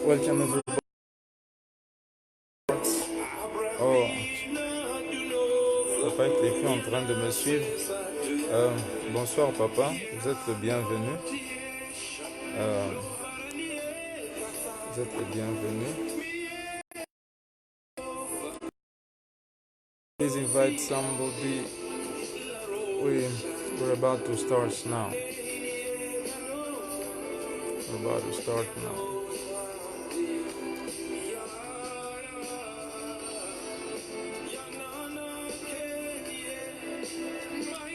Welcome everybody. Oh, papa est écrit en train de me suivre. Bonsoir papa, vous êtes le bienvenu. Euh, vous êtes le bienvenu. Please invite somebody. We're about to start now. We're about to start now.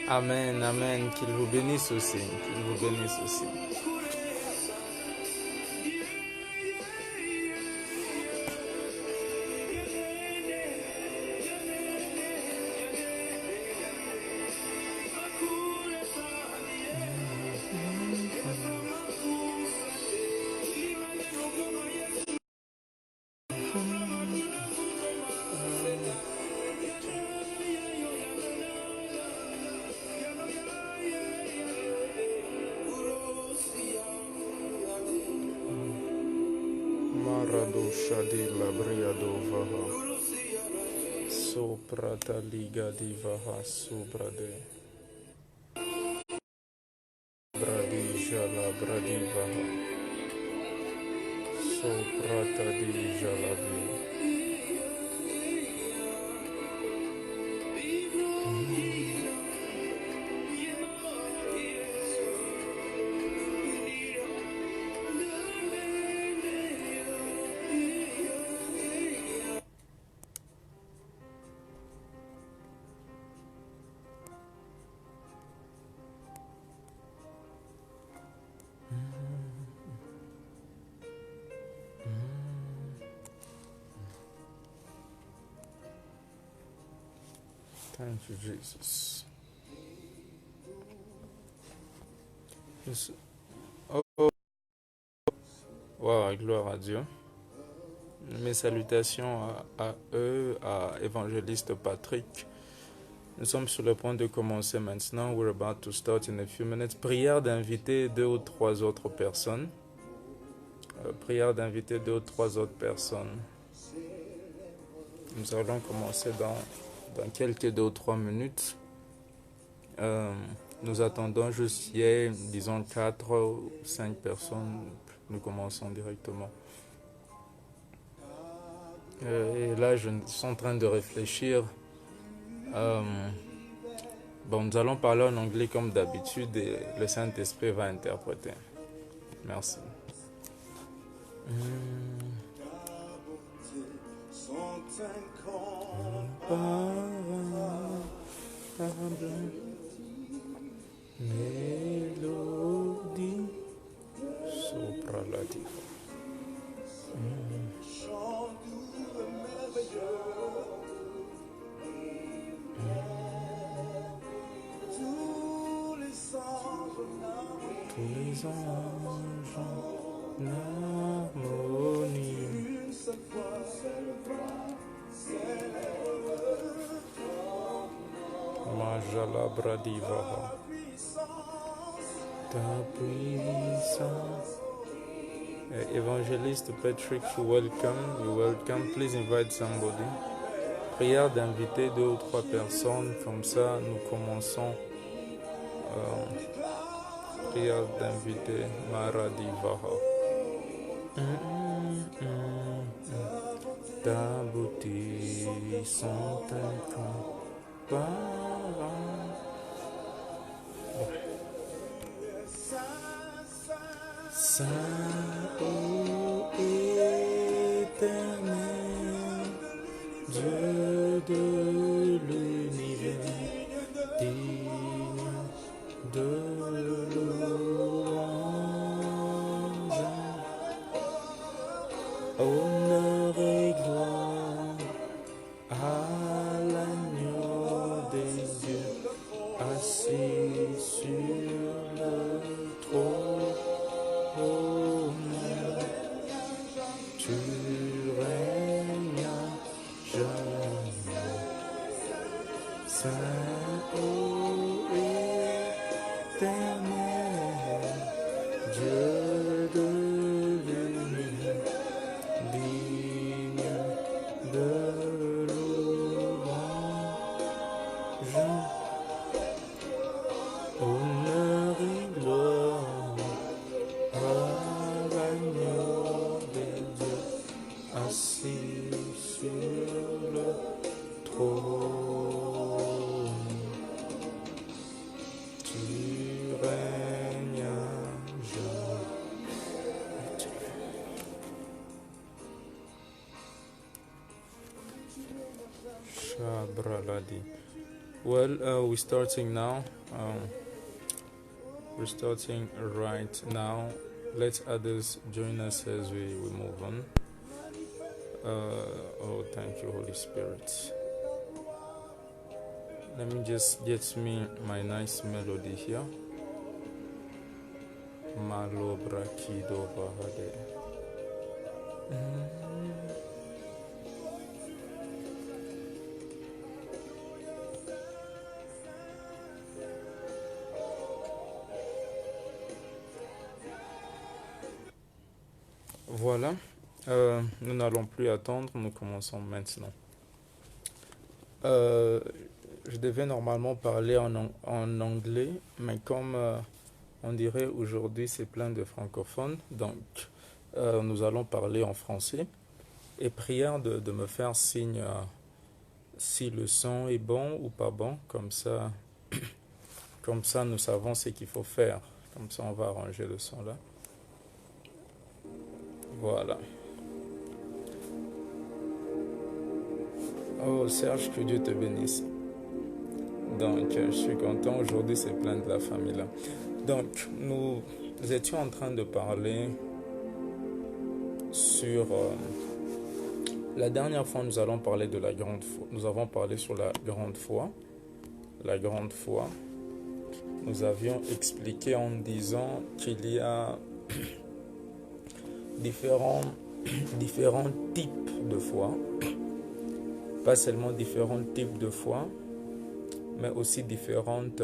Amen, amen. Qu'il vous bénisse aussi. Qu'il vous bénisse aussi. Marado Shadila Briadovaha Soprata Liga Divaha Subrade Bradijala Bradivaha Soprata Dijalavi. Thank you, Jesus. Yes. Oh, wow, gloire à Dieu. Mes salutations à eux, à Évangéliste Patrick. Nous sommes sur le point de commencer maintenant. We're about to start in a few minutes. Prière d'inviter 2 ou 3 autres personnes. Prière d'inviter 2 ou 3 autres personnes. Nous allons commencer dans quelques 2 ou 3 minutes. Nous attendons juste disons 4 ou 5 personnes. Nous commençons directement. Et là, je suis en train de réfléchir. Nous allons parler en anglais comme d'habitude et le Saint-Esprit va interpréter. Merci. Mélodie sopralative. Tous les anges en harmonie. Majala Bradivaha. Ta puissance. Évangéliste Patrick, you welcome. Please invite somebody. Prière d'inviter 2 ou 3 personnes, comme ça nous commençons. Prière d'inviter Maradivaha. Ta beauté sont incomparable. Saint éternel, Dieu de l'univers, digne de louange, honneur et gloire à l'agneau des dieux, assis sur le trône. Tu règnes jamais, Saint éternel, Dieu de l'univers, assis sur le trône, tu règnes à jamais. Shabraladi. Well, we're starting now. We're starting right now. Let others join us as we move on. Oh, thank you, Holy Spirit. Let me just get me my nice melody here. Malo brakido bahade. Voilà, nous n'allons plus attendre, nous commençons maintenant. Je devais normalement parler en anglais, mais comme on dirait aujourd'hui c'est plein de francophones, donc nous allons parler en français. Et prière de me faire signe si le son est bon ou pas bon, comme ça nous savons ce qu'il faut faire. Comme ça on va arranger le son là. Voilà. Oh Serge, que Dieu te bénisse. Donc je suis content, aujourd'hui c'est plein de la famille là. Donc nous étions en train de parler sur... la dernière fois nous allons parler de la grande foi. Nous avons parlé sur la grande foi. La grande foi. Nous avions expliqué en disant qu'il y a différents types de foi. Pas seulement différents types de foi, mais aussi différentes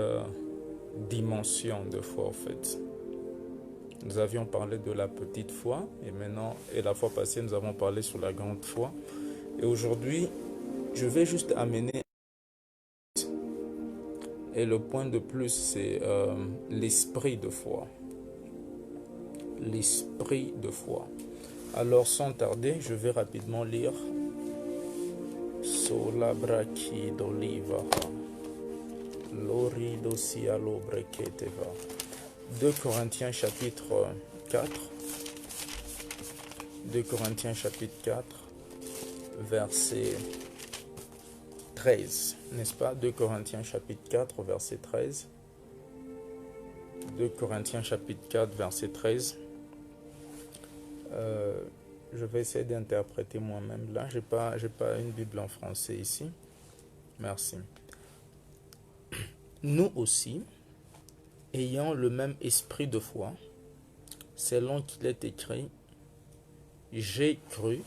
dimensions de foi en fait. Nous avions parlé de la petite foi et la fois passée nous avons parlé sur la grande foi. Et aujourd'hui, je vais juste amener et le point de plus c'est l'esprit de foi. L'esprit de foi. Alors sans tarder, je vais rapidement lire Sola braki d'oliva, lori dosialo breketeva. 2 Corinthiens chapitre 4. 2 Corinthiens chapitre 4, verset 13. N'est-ce pas? 2 Corinthiens chapitre 4, verset 13. 2 Corinthiens chapitre 4, verset 13. Je vais essayer d'interpréter moi-même là. J'ai pas une Bible en français ici. Merci. Nous aussi, ayant le même esprit de foi, selon qu'il est écrit, j'ai cru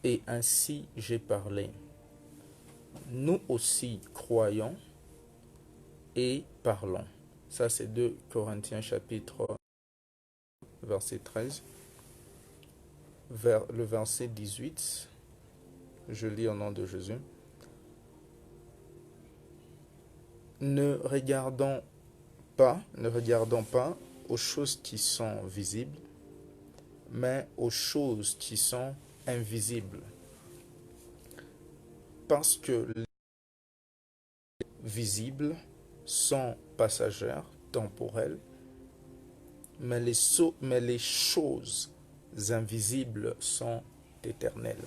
et ainsi j'ai parlé. Nous aussi croyons et parlons. Ça c'est 2 Corinthiens chapitre verset 13. Vers le verset 18, je lis au nom de Jésus. Ne regardons pas aux choses qui sont visibles, mais aux choses qui sont invisibles. Parce que les visibles sont passagères, temporelles, mais les choses invisibles sont éternelles.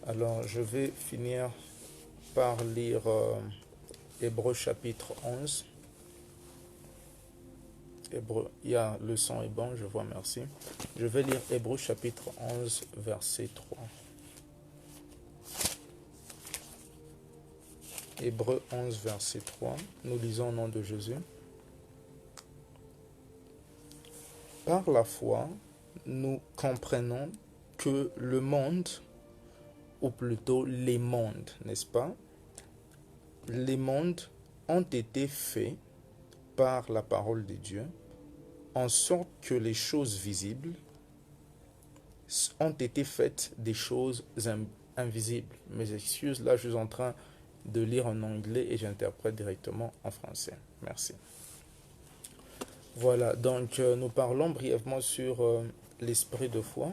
Alors, je vais finir par lire Hébreux chapitre 11. Hébreux, le son est bon, je vois, merci. Je vais lire Hébreux chapitre 11, verset 3. Hébreux 11, verset 3. Nous lisons au nom de Jésus. Par la foi, nous comprenons que le monde, ou plutôt les mondes, n'est-ce pas? Les mondes ont été faits par la parole de Dieu, en sorte que les choses visibles ont été faites des choses invisibles. Mes excuses, là je suis en train de lire en anglais et j'interprète directement en français. Merci. Voilà, donc nous parlons brièvement sur l'esprit de foi.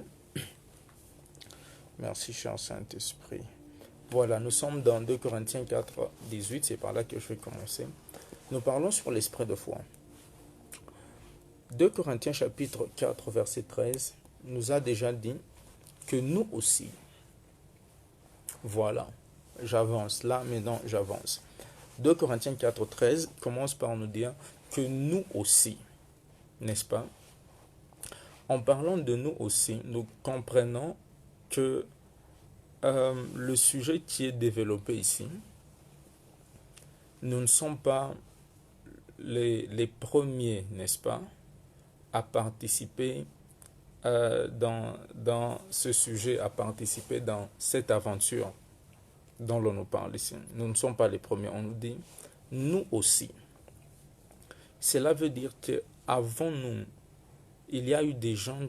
Merci, cher Saint-Esprit. Voilà, nous sommes dans 2 Corinthiens 4, 18, c'est par là que je vais commencer. Nous parlons sur l'esprit de foi. 2 Corinthiens chapitre 4, verset 13, nous a déjà dit que nous aussi, voilà, j'avance là, maintenant j'avance. 2 Corinthiens 4, 13 commence par nous dire que nous aussi, n'est-ce pas? En parlant de nous aussi, nous comprenons que le sujet qui est développé ici, nous ne sommes pas les premiers, n'est-ce pas, à participer dans ce sujet, à participer dans cette aventure dont l'on nous parle ici. Nous ne sommes pas les premiers, on nous dit, nous aussi. Cela veut dire qu'avant nous, il y a eu des gens,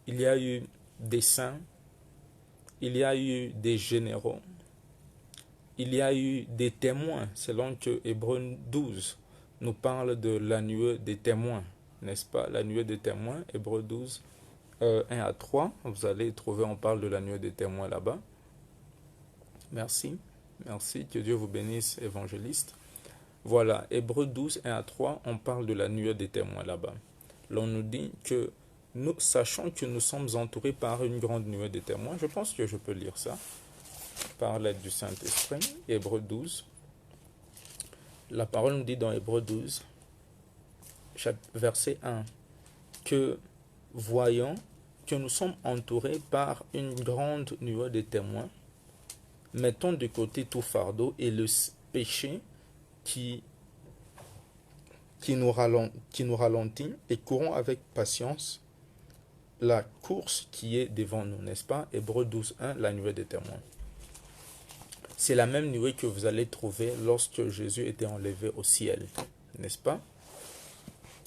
il y a eu des saints, il y a eu des généraux, il y a eu des témoins, selon que Hébreux 12 nous parle de la nuée des témoins, n'est-ce pas? La nuée des témoins, Hébreux 12, 1 à 3, vous allez trouver, on parle de la nuée des témoins là-bas. Merci, merci, que Dieu vous bénisse, évangéliste. Voilà, Hébreux 12, 1 à 3, on parle de la nuée des témoins là-bas. L'on nous dit que nous, sachant que nous sommes entourés par une grande nuée de témoins, je pense que je peux lire ça, par l'aide du Saint-Esprit, Hébreux 12. La parole nous dit dans Hébreux 12, verset 1, que voyons que nous sommes entourés par une grande nuée de témoins, mettons de côté tout fardeau et le péché qui nous ralentit et courons avec patience la course qui est devant nous, n'est-ce pas? Hébreux 12, 1, la nuée des témoins. C'est la même nuée que vous allez trouver lorsque Jésus était enlevé au ciel, n'est-ce pas?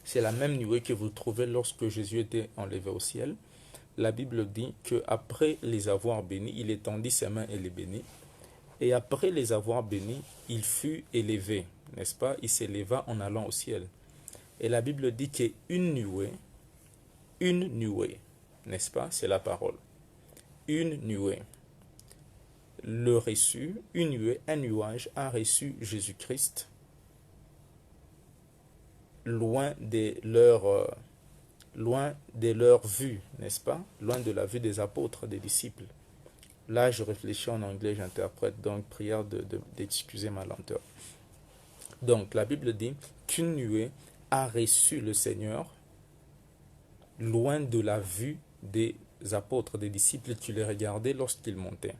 C'est la même nuée que vous trouvez lorsque Jésus était enlevé au ciel. La Bible dit qu'après les avoir bénis, il étendit ses mains et les bénit. Et après les avoir bénis, il fut élevé, n'est-ce pas? Il s'éleva en allant au ciel. Et la Bible dit qu'une nuée, n'est-ce pas? C'est la parole. Une nuée. Le reçu, une nuée, un nuage a reçu Jésus-Christ loin de leur vue, n'est-ce pas? Loin de la vue des apôtres, des disciples. Là, je réfléchis en anglais, j'interprète, donc prière d'excuser ma lenteur. Donc, la Bible dit qu'une nuée a reçu le Seigneur loin de la vue des apôtres, des disciples qui les regardaient lorsqu'ils montaient,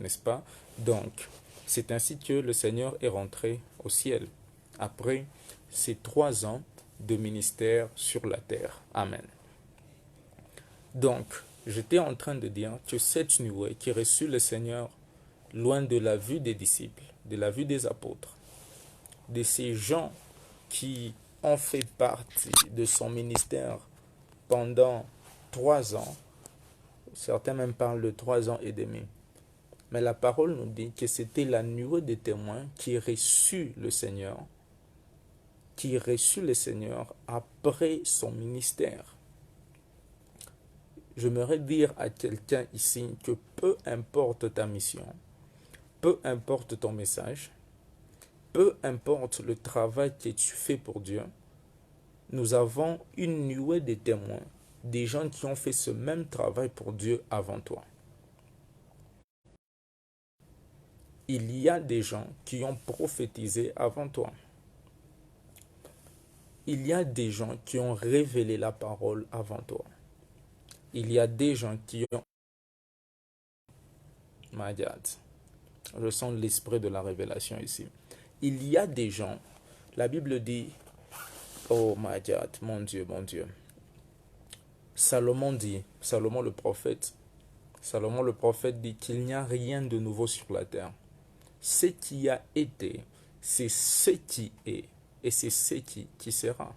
n'est-ce pas? Donc, c'est ainsi que le Seigneur est rentré au ciel, après ces 3 ans de ministère sur la terre. Amen. Donc, j'étais en train de dire que cette nuée qui reçut le Seigneur loin de la vue des disciples, de la vue des apôtres, de ces gens qui ont fait partie de son ministère pendant 3 ans, certains même parlent de 3 ans et demi, mais la parole nous dit que c'était la nuée des témoins qui reçut le Seigneur, après son ministère. J'aimerais dire à quelqu'un ici que peu importe ta mission, peu importe ton message, peu importe le travail que tu fais pour Dieu, nous avons une nuée de témoins, des gens qui ont fait ce même travail pour Dieu avant toi. Il y a des gens qui ont prophétisé avant toi. Il y a des gens qui ont révélé la parole avant toi. Il y a des gens qui ont... My God, je sens l'esprit de la révélation ici. Il y a des gens, la Bible dit, oh my God, mon Dieu, mon Dieu. Salomon le prophète dit qu'il n'y a rien de nouveau sur la terre. Ce qui a été, c'est ce qui est, et c'est ce qui sera.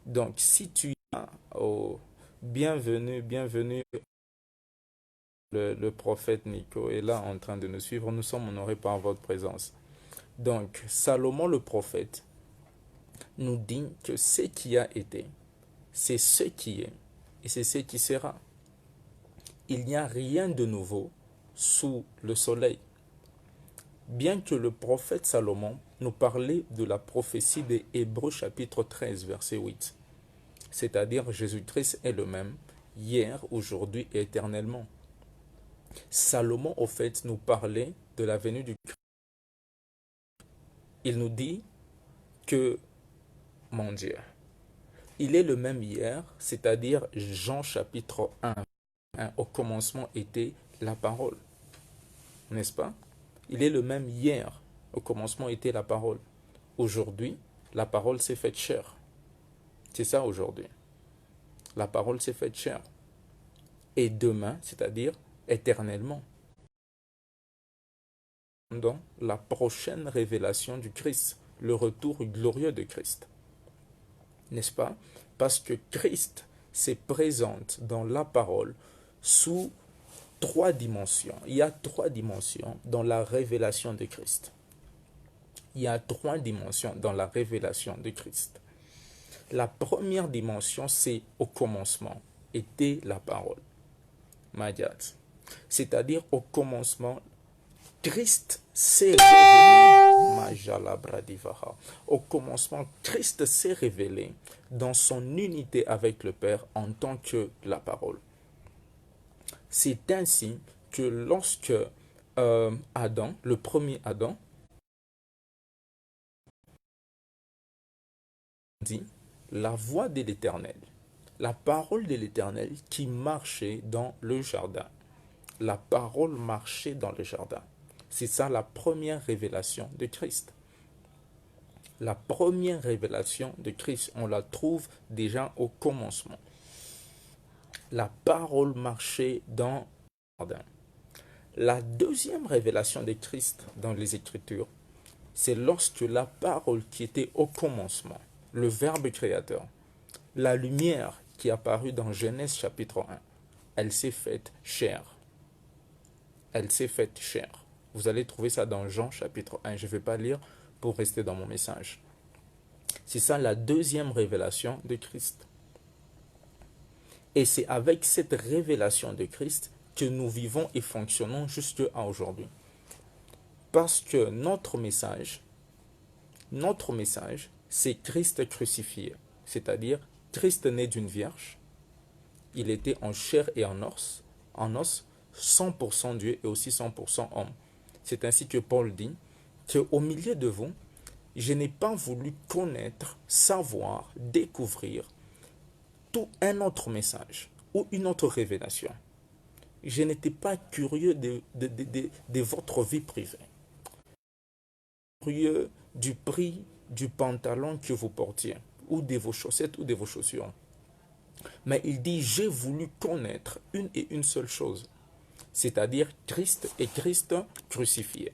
Donc, si tu as, oh, bienvenue, le prophète Nico est là en train de nous suivre. Nous sommes honorés par votre présence. Donc, Salomon le prophète nous dit que ce qui a été, c'est ce qui est, et c'est ce qui sera. il n'y a rien de nouveau sous le soleil. Bien que le prophète Salomon nous parlait de la prophétie des Hébreux chapitre 13, verset 8, c'est-à-dire Jésus-Christ est le même, hier, aujourd'hui et éternellement. Salomon, au fait, nous parlait de la venue du Christ. Il nous dit que, mon Dieu, il est le même hier, c'est-à-dire Jean chapitre 1, au commencement était la parole, n'est-ce pas? Il est le même hier, au commencement était la parole. Aujourd'hui, la parole s'est faite chair. C'est ça aujourd'hui. La parole s'est faite chair. Et demain, c'est-à-dire éternellement. Dans la prochaine révélation du Christ, le retour glorieux de Christ. N'est-ce pas? Parce que Christ se présente dans la parole sous 3 dimensions. Il y a 3 dimensions dans la révélation de Christ. Il y a 3 dimensions dans la révélation de Christ. La première dimension, c'est au commencement, était la parole. Madyat. C'est-à-dire au commencement, Christ s'est révélé. Au commencement, Christ s'est révélé dans son unité avec le Père en tant que la parole. C'est ainsi que lorsque Adam, le premier Adam, dit la voix de l'Éternel, la parole de l'Éternel qui marchait dans le jardin. La parole marchait dans le jardin. C'est ça la première révélation de Christ. La première révélation de Christ, on la trouve déjà au commencement. La parole marchait dans le jardin. La deuxième révélation de Christ dans les Écritures, c'est lorsque la parole qui était au commencement, le Verbe créateur, la lumière qui est apparue dans Genèse chapitre 1, elle s'est faite chair. Elle s'est faite chair. Vous allez trouver ça dans Jean chapitre 1. Je ne vais pas lire pour rester dans mon message. C'est ça la deuxième révélation de Christ. Et c'est avec cette révélation de Christ que nous vivons et fonctionnons jusqu'à aujourd'hui. Parce que notre message, c'est Christ crucifié. C'est-à-dire Christ né d'une vierge. Il était en chair et en os, 100% Dieu et aussi 100% homme. C'est ainsi que Paul dit qu'au milieu de vous, je n'ai pas voulu connaître, savoir, découvrir tout un autre message ou une autre révélation. Je n'étais pas curieux de votre vie privée. Curieux du prix du pantalon que vous portiez, ou de vos chaussettes ou de vos chaussures. Mais il dit, j'ai voulu connaître une et une seule chose, c'est-à-dire Christ et Christ crucifié.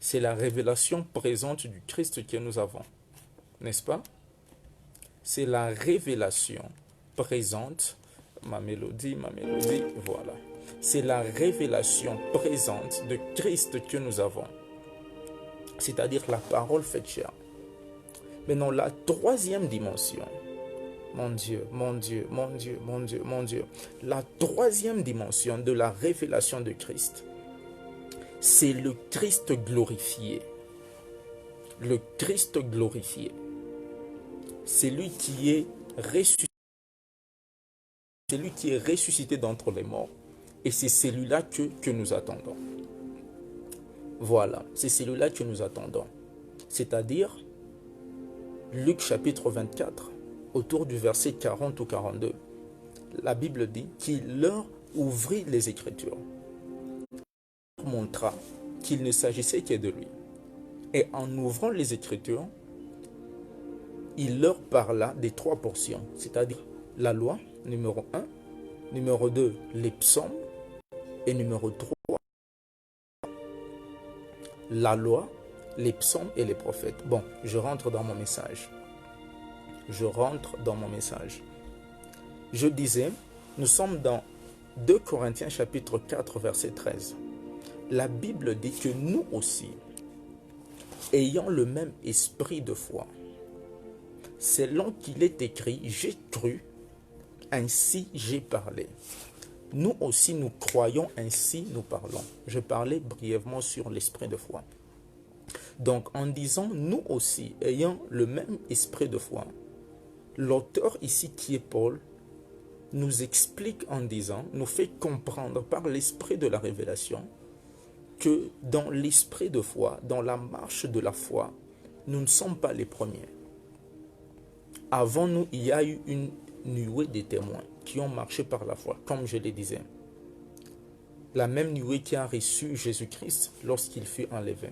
C'est la révélation présente du Christ que nous avons, n'est-ce pas? C'est la révélation présente, ma mélodie, voilà. C'est la révélation présente de Christ que nous avons, c'est-à-dire la parole faite chair. Maintenant, la troisième dimension, mon Dieu, la troisième dimension de la révélation de Christ, c'est le Christ glorifié. Le Christ glorifié. C'est lui qui est ressuscité. C'est lui qui est ressuscité d'entre les morts. Et c'est celui-là que nous attendons. Voilà, c'est celui-là que nous attendons. C'est-à-dire, Luc chapitre 24, autour du verset 40 ou 42, la Bible dit qu'il leur ouvrit les Écritures, montra qu'il ne s'agissait que de lui. Et en ouvrant les Écritures, il leur parla des 3 portions, c'est-à-dire la loi, numéro 1, numéro 2, les psaumes, et numéro 3, la loi, les psaumes et les prophètes. Bon, je rentre dans mon message. Je disais, nous sommes dans 2 Corinthiens chapitre 4, verset 13. La Bible dit que nous aussi, ayant le même esprit de foi, selon qu'il est écrit, j'ai cru, ainsi j'ai parlé. Nous aussi, nous croyons, ainsi nous parlons. Je parlais brièvement sur l'esprit de foi. Donc, en disant nous aussi, ayant le même esprit de foi, l'auteur ici qui est Paul, nous explique en disant, nous fait comprendre par l'esprit de la révélation, que dans l'esprit de foi, dans la marche de la foi, nous ne sommes pas les premiers. Avant nous, il y a eu une nuée de témoins qui ont marché par la foi, comme je le disais. La même nuée qui a reçu Jésus-Christ lorsqu'il fut enlevé.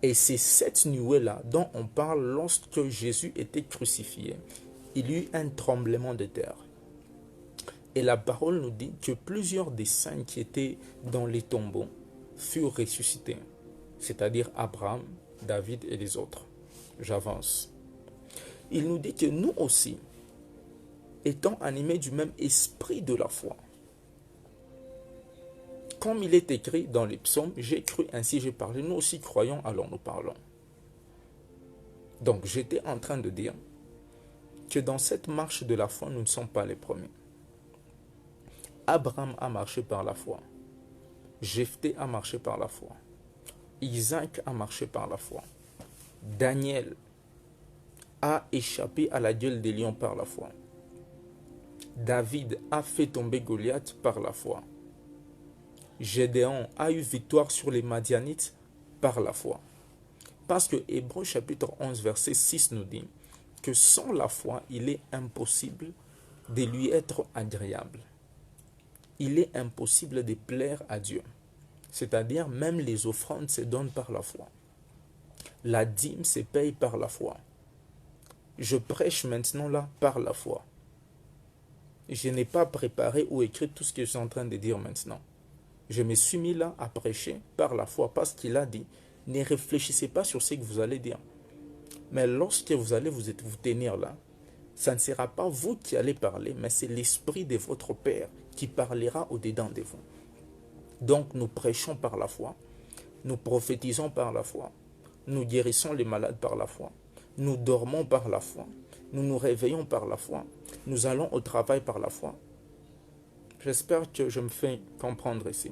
Et c'est cette nuée-là dont on parle lorsque Jésus était crucifié. Il y eut un tremblement de terre. Et la parole nous dit que plusieurs des saints qui étaient dans les tombeaux furent ressuscités. C'est-à-dire Abraham, David et les autres. J'avance. Il nous dit que nous aussi, étant animés du même esprit de la foi, comme il est écrit dans les psaumes, j'ai cru, ainsi j'ai parlé, nous aussi croyons, alors nous parlons. Donc j'étais en train de dire que dans cette marche de la foi, nous ne sommes pas les premiers. Abraham a marché par la foi. Jephthé a marché par la foi. Isaac a marché par la foi. Daniel a échappé à la gueule des lions par la foi. David a fait tomber Goliath par la foi. Gédéon a eu victoire sur les Madianites par la foi. Parce que Hébreux chapitre 11 verset 6 nous dit que sans la foi, il est impossible de lui être agréable. Il est impossible de plaire à Dieu. C'est-à-dire même les offrandes se donnent par la foi. La dîme se paye par la foi. Je prêche maintenant là par la foi. Je n'ai pas préparé ou écrit tout ce que je suis en train de dire maintenant. Je me suis mis là à prêcher par la foi parce qu'il a dit, ne réfléchissez pas sur ce que vous allez dire. Mais lorsque vous allez vous tenir là, ça ne sera pas vous qui allez parler, mais c'est l'esprit de votre Père qui parlera au-dedans de vous. Donc nous prêchons par la foi, nous prophétisons par la foi, nous guérissons les malades par la foi, nous dormons par la foi, nous nous réveillons par la foi, nous allons au travail par la foi. J'espère que je me fais comprendre ici.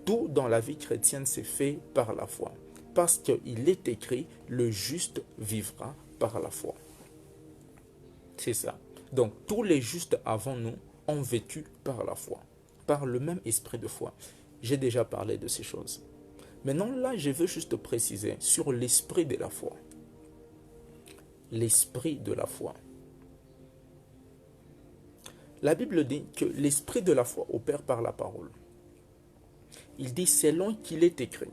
Tout dans la vie chrétienne s'est fait par la foi. Parce qu'il est écrit, le juste vivra par la foi. C'est ça. Donc tous les justes avant nous ont vécu par la foi. Par le même esprit de foi. J'ai déjà parlé de ces choses. Maintenant là, je veux juste préciser sur l'esprit de la foi. L'esprit de la foi. La Bible dit que l'esprit de la foi opère par la parole. Il dit selon qu'il est écrit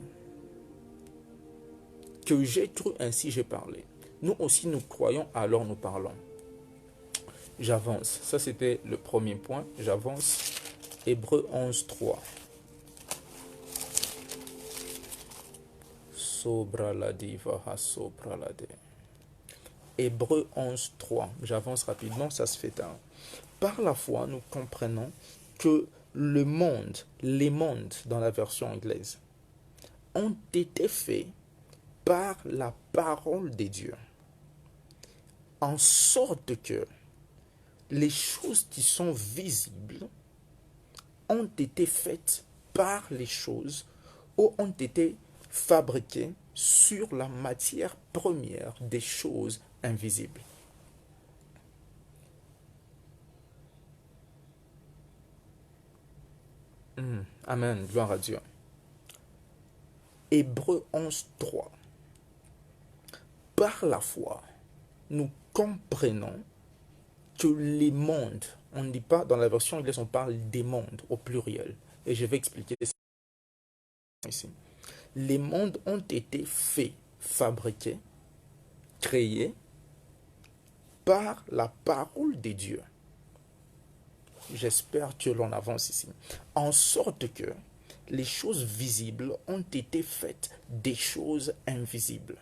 que j'ai cru, ainsi j'ai parlé. Nous aussi nous croyons, alors nous parlons. J'avance. Ça c'était le premier point. J'avance. Hébreux 11, 3. Hébreux 11, 3. J'avance rapidement, ça se fait tard. Par la foi, nous comprenons que le monde, les mondes dans la version anglaise, ont été faits par la parole de Dieu. En sorte que les choses qui sont visibles ont été faites par les choses ou ont été fabriquées sur la matière première des choses invisibles. Amen, gloire à Dieu. Hébreux 11, 3. Par la foi, nous comprenons que les mondes, on ne dit pas dans la version anglaise, on parle des mondes au pluriel. Et je vais expliquer ça ici. Les mondes ont été faits, fabriqués, créés par la parole de Dieu. J'espère que l'on avance ici. En sorte que les choses visibles ont été faites des choses invisibles.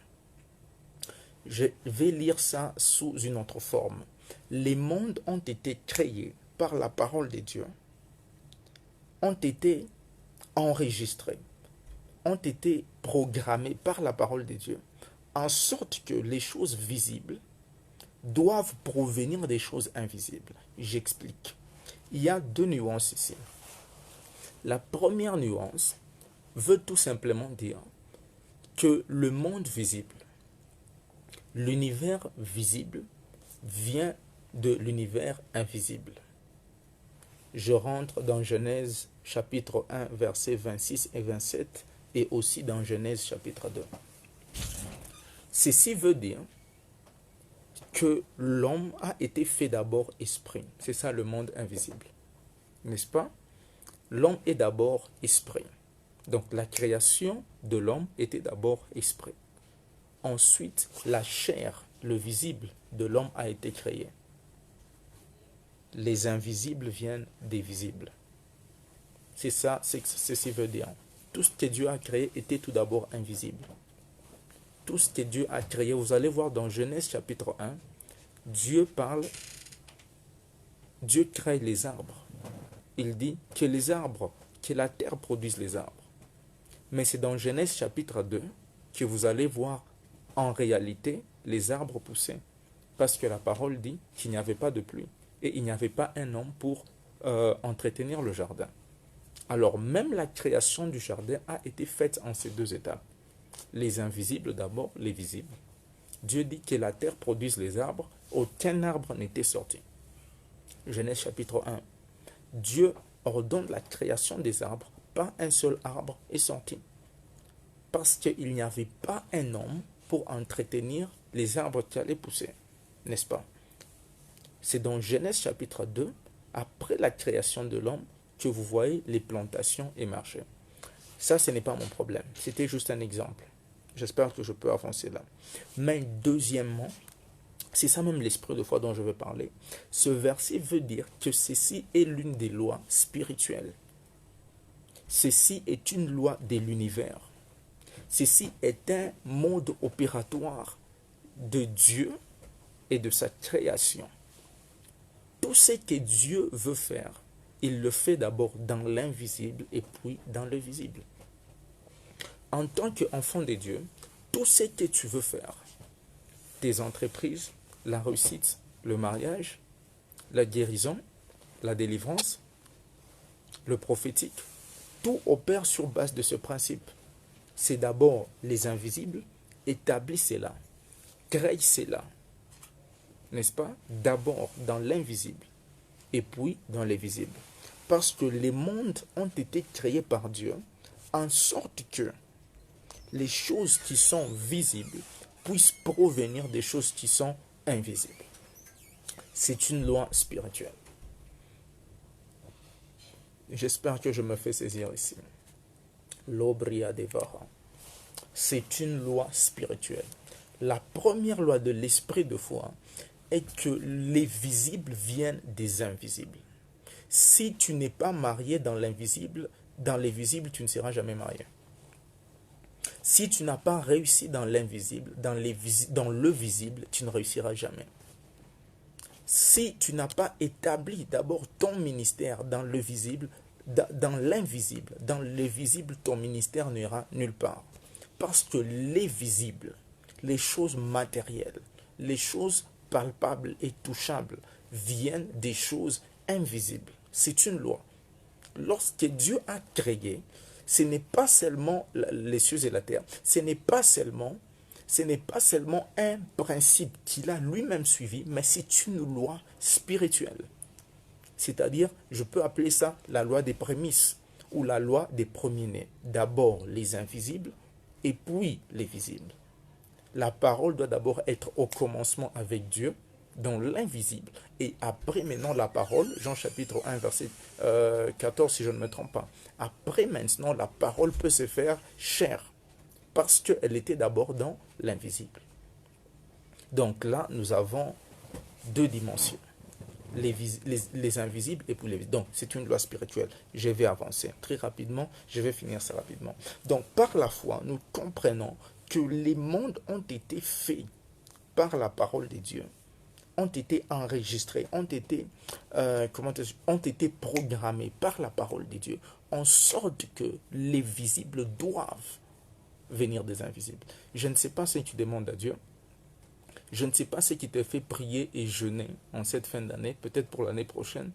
Je vais lire ça sous une autre forme. Les mondes ont été créés par la parole de Dieu, ont été enregistrés, ont été programmés par la parole de Dieu, en sorte que les choses visibles doivent provenir des choses invisibles. J'explique. il y a deux nuances ici. La première nuance veut tout simplement dire que le monde visible, l'univers visible, vient de l'univers invisible. Je rentre dans Genèse chapitre 1, versets 26 et 27, et aussi dans Genèse chapitre 2. Ceci veut dire que l'homme a été fait d'abord esprit. C'est ça le monde invisible. N'est-ce pas? L'homme est d'abord esprit. Donc la création de l'homme était d'abord esprit. Ensuite, la chair, le visible de l'homme a été créé. Les invisibles viennent des visibles. C'est ça, c'est ce que ceci veut dire. Tout ce que Dieu a créé était tout d'abord invisible. Tout ce que Dieu a créé, vous allez voir dans Genèse chapitre 1, Dieu parle, Dieu crée les arbres. Il dit que les arbres, que la terre produise les arbres. Mais c'est dans Genèse chapitre 2 que vous allez voir en réalité les arbres pousser. Parce que la parole dit qu'il n'y avait pas de pluie et il n'y avait pas un homme pour entretenir le jardin. Alors même la création du jardin a été faite en ces deux étapes. Les invisibles d'abord, les visibles. Dieu dit que la terre produise les arbres, aucun arbre n'était sorti. Genèse chapitre 1. Dieu ordonne la création des arbres, pas un seul arbre est sorti. Parce qu'il n'y avait pas un homme pour entretenir les arbres qui allaient pousser. N'est-ce pas? C'est dans Genèse chapitre 2, après la création de l'homme, que vous voyez les plantations émerger. Ça, ce n'est pas mon problème. C'était juste un exemple. J'espère que je peux avancer là. Mais deuxièmement, c'est ça même l'esprit de foi dont je veux parler. Ce verset veut dire que ceci est l'une des lois spirituelles. Ceci est une loi de l'univers. Ceci est un mode opératoire de Dieu et de sa création. Tout ce que Dieu veut faire, il le fait d'abord dans l'invisible et puis dans le visible. En tant qu'enfant de Dieu, tout ce que tu veux faire, tes entreprises, la réussite, le mariage, la guérison, la délivrance, le prophétique, tout opère sur base de ce principe. C'est d'abord les invisibles, établissez-la, créez-la, n'est-ce pas? D'abord dans l'invisible et puis dans les visibles. Parce que les mondes ont été créés par Dieu en sorte que les choses qui sont visibles puissent provenir des choses qui sont invisibles. C'est une loi spirituelle. J'espère que je me fais saisir ici. L'obria devara. C'est une loi spirituelle. La première loi de l'esprit de foi est que les visibles viennent des invisibles. Si tu n'es pas marié dans l'invisible, dans les visibles, tu ne seras jamais marié. Si tu n'as pas réussi dans l'invisible, dans le visible, tu ne réussiras jamais. Si tu n'as pas établi d'abord ton ministère dans le visible, dans l'invisible, dans le visible, ton ministère n'ira nulle part. Parce que les visibles, les choses matérielles, les choses palpables et touchables viennent des choses invisibles. C'est une loi. Lorsque Dieu a créé, ce n'est pas seulement les cieux et la terre, ce n'est pas seulement un principe qu'il a lui-même suivi, mais c'est une loi spirituelle. C'est-à-dire, je peux appeler ça la loi des prémices ou la loi des premiers-nés. D'abord les invisibles et puis les visibles. La parole doit d'abord être au commencement avec Dieu, dans l'invisible. Et après maintenant la parole, Jean chapitre 1, verset 14, si je ne me trompe pas. Après maintenant, la parole peut se faire chair, parce qu'elle était d'abord dans l'invisible. Donc là, nous avons deux dimensions. Les invisibles et puis les visibles. Donc, c'est une loi spirituelle. Je vais avancer très rapidement, je vais finir ça rapidement. Donc, par la foi, nous comprenons que les mondes ont été faits par la parole de Dieu, ont été enregistrés, ont été programmés par la parole de Dieu, en sorte que les visibles doivent venir des invisibles. Je ne sais pas ce que tu demandes à Dieu. Je ne sais pas ce qui te fait prier et jeûner en cette fin d'année, peut-être pour l'année prochaine.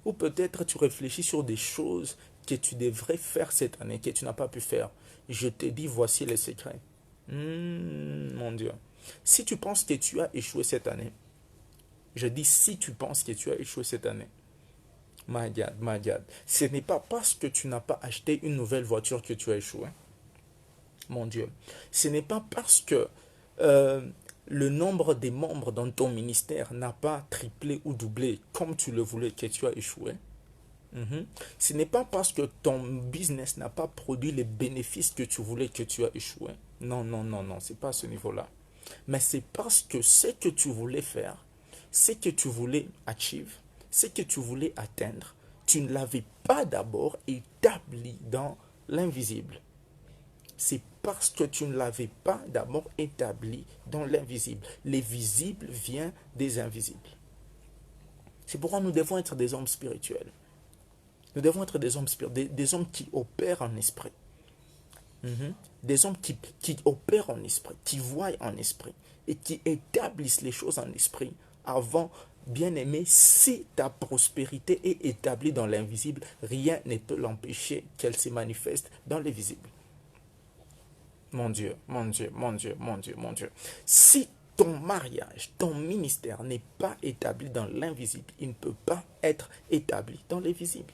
Ou peut-être tu réfléchis sur des choses que tu devrais faire cette année, que tu n'as pas pu faire. Je te dis, voici les secrets. Mon Dieu. Si tu penses que tu as échoué cette année, je dis si tu penses que tu as échoué cette année, my God, ce n'est pas parce que tu n'as pas acheté une nouvelle voiture que tu as échoué. Mon Dieu. Ce n'est pas parce que le nombre des membres dans ton ministère n'a pas triplé ou doublé comme tu le voulais que tu as échoué. Ce n'est pas parce que ton business n'a pas produit les bénéfices que tu voulais que tu as échoué. Non, non, non, non, c'est pas à ce niveau-là. Mais c'est parce que ce que tu voulais faire, ce que tu voulais achieve, ce que tu voulais atteindre, tu ne l'avais pas d'abord établi dans l'invisible. C'est parce que tu ne l'avais pas d'abord établi dans l'invisible. Les visibles viennent des invisibles. C'est pourquoi nous devons être des hommes spirituels. Nous devons être des hommes spirituels, des hommes qui opèrent en esprit. Des hommes qui opèrent en esprit, qui voient en esprit et qui établissent les choses en esprit avant, bien aimé, si ta prospérité est établie dans l'invisible, rien ne peut l'empêcher qu'elle se manifeste dans le visible. Mon Dieu, mon Dieu, mon Dieu, mon Dieu, mon Dieu. Si ton mariage, ton ministère n'est pas établi dans l'invisible, il ne peut pas être établi dans le visible.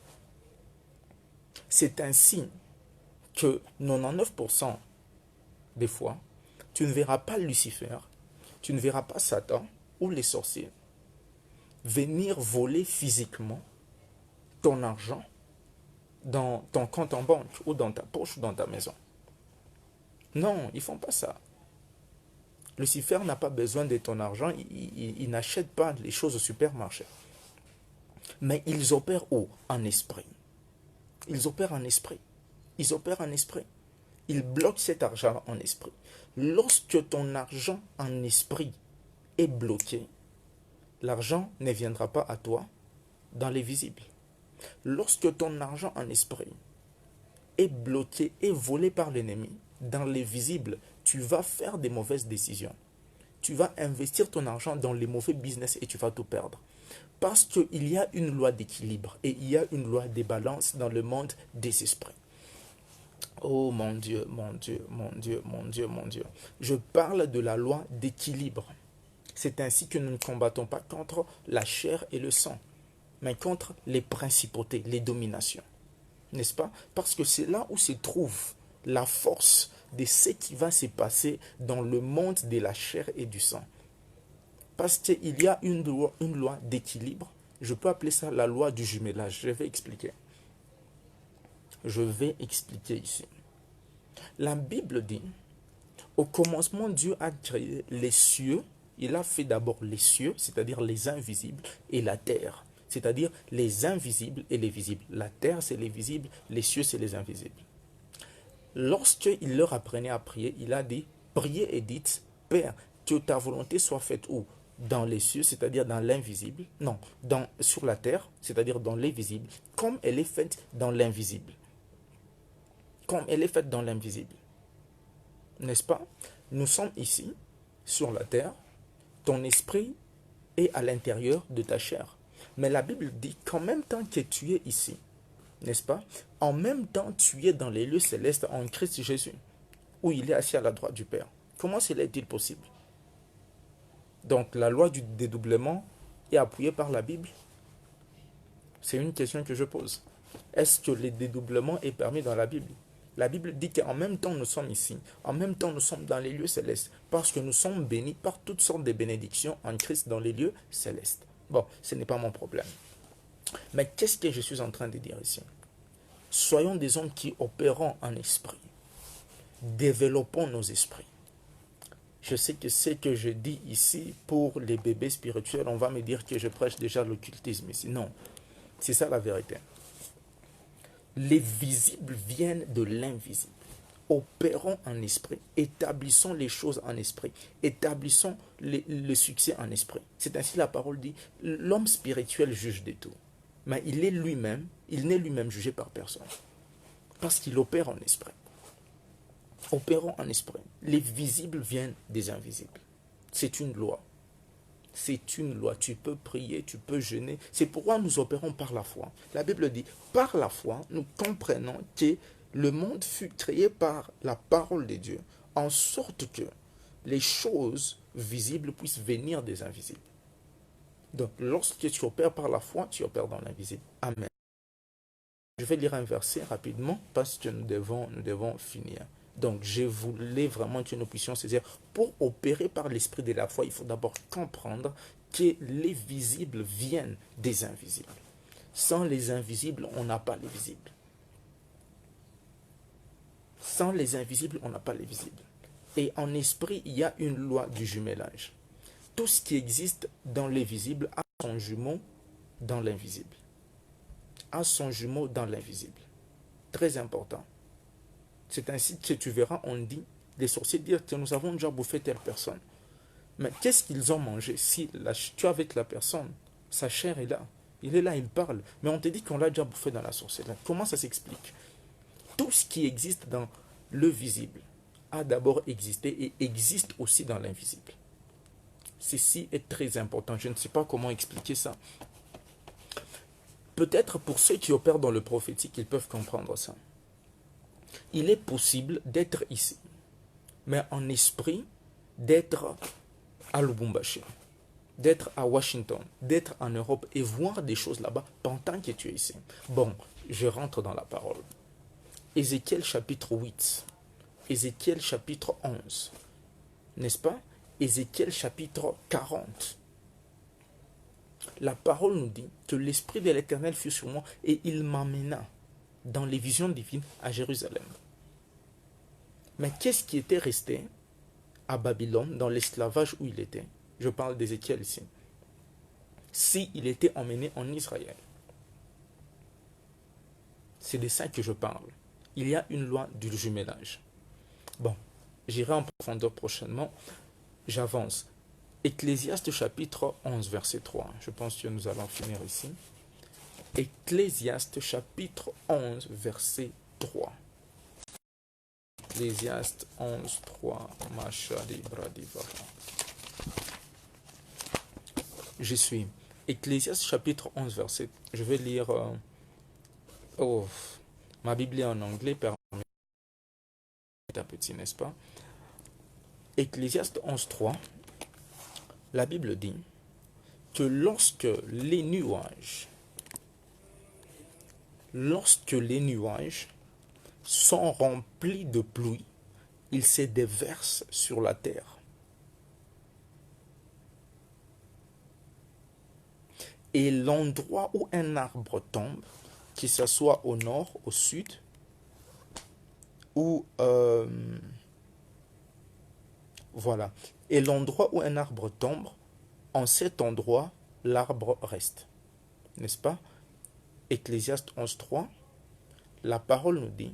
C'est un signe que 99% des fois, tu ne verras pas Lucifer, tu ne verras pas Satan ou les sorciers venir voler physiquement ton argent dans ton compte en banque ou dans ta poche ou dans ta maison. Non, ils ne font pas ça. Lucifer n'a pas besoin de ton argent, il n'achète pas les choses au supermarché. Mais ils opèrent où? En esprit. Ils opèrent en esprit. Ils opèrent en esprit. Ils bloquent cet argent en esprit. Lorsque ton argent en esprit est bloqué, l'argent ne viendra pas à toi dans les visibles. Lorsque ton argent en esprit est bloqué et volé par l'ennemi, dans les visibles, tu vas faire des mauvaises décisions. Tu vas investir ton argent dans les mauvais business et tu vas tout perdre. Parce qu'il y a une loi d'équilibre et il y a une loi de balance dans le monde des esprits. Oh mon Dieu, mon Dieu, mon Dieu, mon Dieu, mon Dieu. Je parle de la loi d'équilibre. C'est ainsi que nous ne combattons pas contre la chair et le sang, mais contre les principautés, les dominations. N'est-ce pas? Parce que c'est là où se trouve la force de ce qui va se passer dans le monde de la chair et du sang. Parce qu'il y a une loi d'équilibre. Je peux appeler ça la loi du jumelage. Je vais expliquer. Je vais expliquer ici. La Bible dit, au commencement, Dieu a créé les cieux. Il a fait d'abord les cieux, c'est-à-dire les invisibles, et la terre, c'est-à-dire les invisibles et les visibles. La terre, c'est les visibles, les cieux, c'est les invisibles. Lorsqu'il leur apprenait à prier, il a dit, priez et dites, Père, que ta volonté soit faite où? Dans les cieux, c'est-à-dire dans l'invisible. Non, sur la terre, c'est-à-dire dans l'invisible, comme elle est faite dans l'invisible. Comme elle est faite dans l'invisible. N'est-ce pas? Nous sommes ici, sur la terre. Ton esprit est à l'intérieur de ta chair. Mais la Bible dit qu'en même temps que tu es ici, n'est-ce pas? En même temps, tu es dans les lieux célestes en Christ Jésus, où il est assis à la droite du Père. Comment cela est-il possible? Donc, la loi du dédoublement est appuyée par la Bible? C'est une question que je pose. Est-ce que le dédoublement est permis dans la Bible? La Bible dit qu'en même temps nous sommes ici, en même temps nous sommes dans les lieux célestes, parce que nous sommes bénis par toutes sortes de bénédictions en Christ dans les lieux célestes. Bon, ce n'est pas mon problème. Mais qu'est-ce que je suis en train de dire ici? Soyons des hommes qui opérons en esprit. Développons nos esprits. Je sais que ce que je dis ici, pour les bébés spirituels, on va me dire que je prêche déjà l'occultisme ici. Non, c'est ça la vérité. Les visibles viennent de l'invisible. Opérons en esprit, établissons les choses en esprit, établissons le succès en esprit. C'est ainsi la parole dit, l'homme spirituel juge de tout. Mais il n'est lui-même jugé par personne. Parce qu'il opère en esprit. Opérons en esprit. Les visibles viennent des invisibles. C'est une loi. C'est une loi. Tu peux prier, tu peux jeûner. C'est pourquoi nous opérons par la foi. La Bible dit, par la foi, nous comprenons que le monde fut créé par la parole de Dieu, en sorte que les choses visibles puissent venir des invisibles. Donc, lorsque tu opères par la foi, tu opères dans l'invisible. Amen. Je vais lire un verset rapidement parce que nous devons finir. Donc, je voulais vraiment que nous puissions saisir. Pour opérer par l'esprit de la foi, il faut d'abord comprendre que les visibles viennent des invisibles. Sans les invisibles, on n'a pas les visibles. Sans les invisibles, on n'a pas les visibles. Et en esprit, il y a une loi du jumelage. Tout ce qui existe dans les visibles a son jumeau dans l'invisible. A son jumeau dans l'invisible. Très important. C'est ainsi que tu verras, on dit, les sorciers disent que nous avons déjà bouffé telle personne. Mais qu'est-ce qu'ils ont mangé? Si tu es avec la personne, sa chair est là. Il est là, il parle. Mais on te dit qu'on l'a déjà bouffé dans la sorcellerie. Comment ça s'explique? Tout ce qui existe dans le visible a d'abord existé et existe aussi dans l'invisible. Ceci est très important. Je ne sais pas comment expliquer ça. Peut-être pour ceux qui opèrent dans le prophétique, ils peuvent comprendre ça. Il est possible d'être ici, mais en esprit, d'être à Lubumbashi, d'être à Washington, d'être en Europe et voir des choses là-bas pendant que tu es ici. Bon, je rentre dans la parole. Ézéchiel chapitre 8, Ézéchiel chapitre 11, n'est-ce pas? Ézéchiel chapitre 40. La parole nous dit que l'Esprit de l'Éternel fut sur moi et il m'emmena dans les visions divines à Jérusalem. Mais qu'est-ce qui était resté à Babylone, dans l'esclavage où il était? Je parle d'Ézéchiel ici. Si il était emmené en Israël. C'est de ça que je parle. Il y a une loi du jumelage. Bon, j'irai en profondeur prochainement. J'avance. Ecclésiaste chapitre 11, verset 3. Je pense que nous allons finir ici. Ecclésiaste chapitre 11, verset 3. Ecclésiaste 11, 3. Je suis. Ecclésiaste chapitre 11, verset. Je vais lire. Ma Bible est en anglais, permet à petit, n'est-ce pas? Ecclésiaste 11, 3. La Bible dit que lorsque les nuages sont remplis de pluie, ils se déversent sur la terre. Et l'endroit où un arbre tombe, que ce soit au nord, au sud, ou voilà. Et l'endroit où un arbre tombe, en cet endroit, l'arbre reste. N'est-ce pas? Ecclésiaste 11.3, la parole nous dit,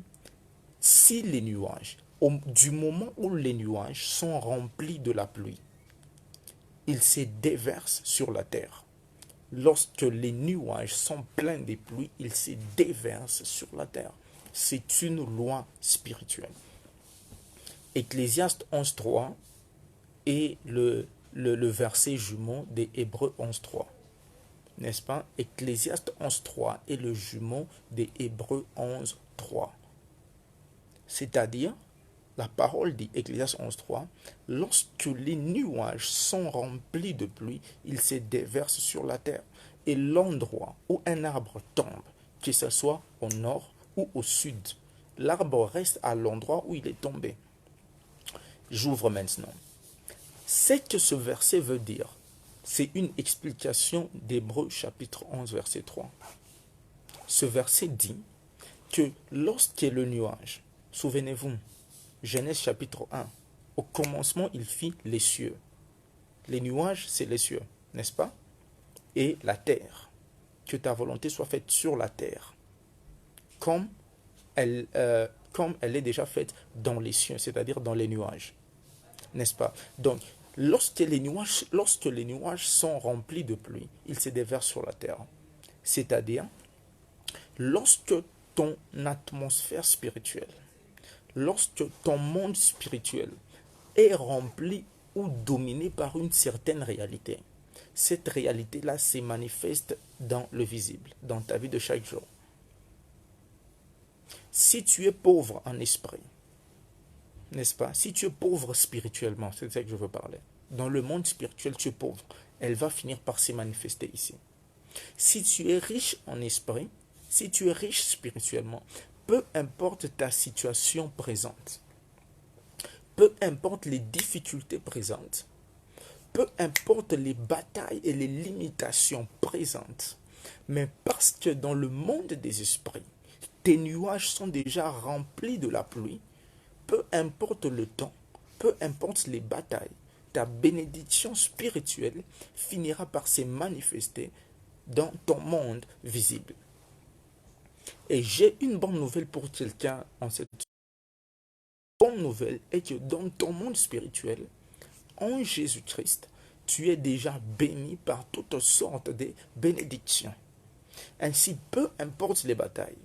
si les nuages, du moment où les nuages sont remplis de la pluie, ils se déversent sur la terre. Lorsque les nuages sont pleins de pluie, ils se déversent sur la terre. C'est une loi spirituelle. Ecclésiaste 11.3 est le verset jumeau des Hébreux 11.3. N'est-ce pas? Ecclésiaste 11.3 est le jumeau des Hébreux 11.3. C'est-à-dire, la parole dit, Ecclésiaste 11.3, lorsque les nuages sont remplis de pluie, ils se déversent sur la terre. Et l'endroit où un arbre tombe, que ce soit au nord ou au sud, l'arbre reste à l'endroit où il est tombé. J'ouvre maintenant. Ce que ce verset veut dire, c'est une explication d'Hébreux chapitre 11, verset 3. Ce verset dit que lorsque le nuage, souvenez-vous, Genèse chapitre 1, au commencement il fit les cieux. Les nuages, c'est les cieux, n'est-ce pas? Et la terre. Que ta volonté soit faite sur la terre, comme elle est déjà faite dans les cieux, c'est-à-dire dans les nuages. N'est-ce pas? Donc, lorsque les nuages sont remplis de pluie, ils se déversent sur la terre. C'est-à-dire, lorsque ton atmosphère spirituelle, lorsque ton monde spirituel est rempli ou dominé par une certaine réalité, cette réalité-là se manifeste dans le visible, dans ta vie de chaque jour. Si tu es pauvre en esprit, n'est-ce pas? Si tu es pauvre spirituellement, c'est de ça que je veux parler. Dans le monde spirituel, tu es pauvre. Elle va finir par se manifester ici. Si tu es riche en esprit, si tu es riche spirituellement, peu importe ta situation présente, peu importe les difficultés présentes, peu importe les batailles et les limitations présentes, mais parce que dans le monde des esprits, tes nuages sont déjà remplis de la pluie, peu importe le temps, peu importe les batailles, ta bénédiction spirituelle finira par se manifester dans ton monde visible. Et j'ai une bonne nouvelle pour quelqu'un en cette bonne nouvelle est que dans ton monde spirituel, en Jésus-Christ, tu es déjà béni par toutes sortes de bénédictions. Ainsi, peu importe les batailles,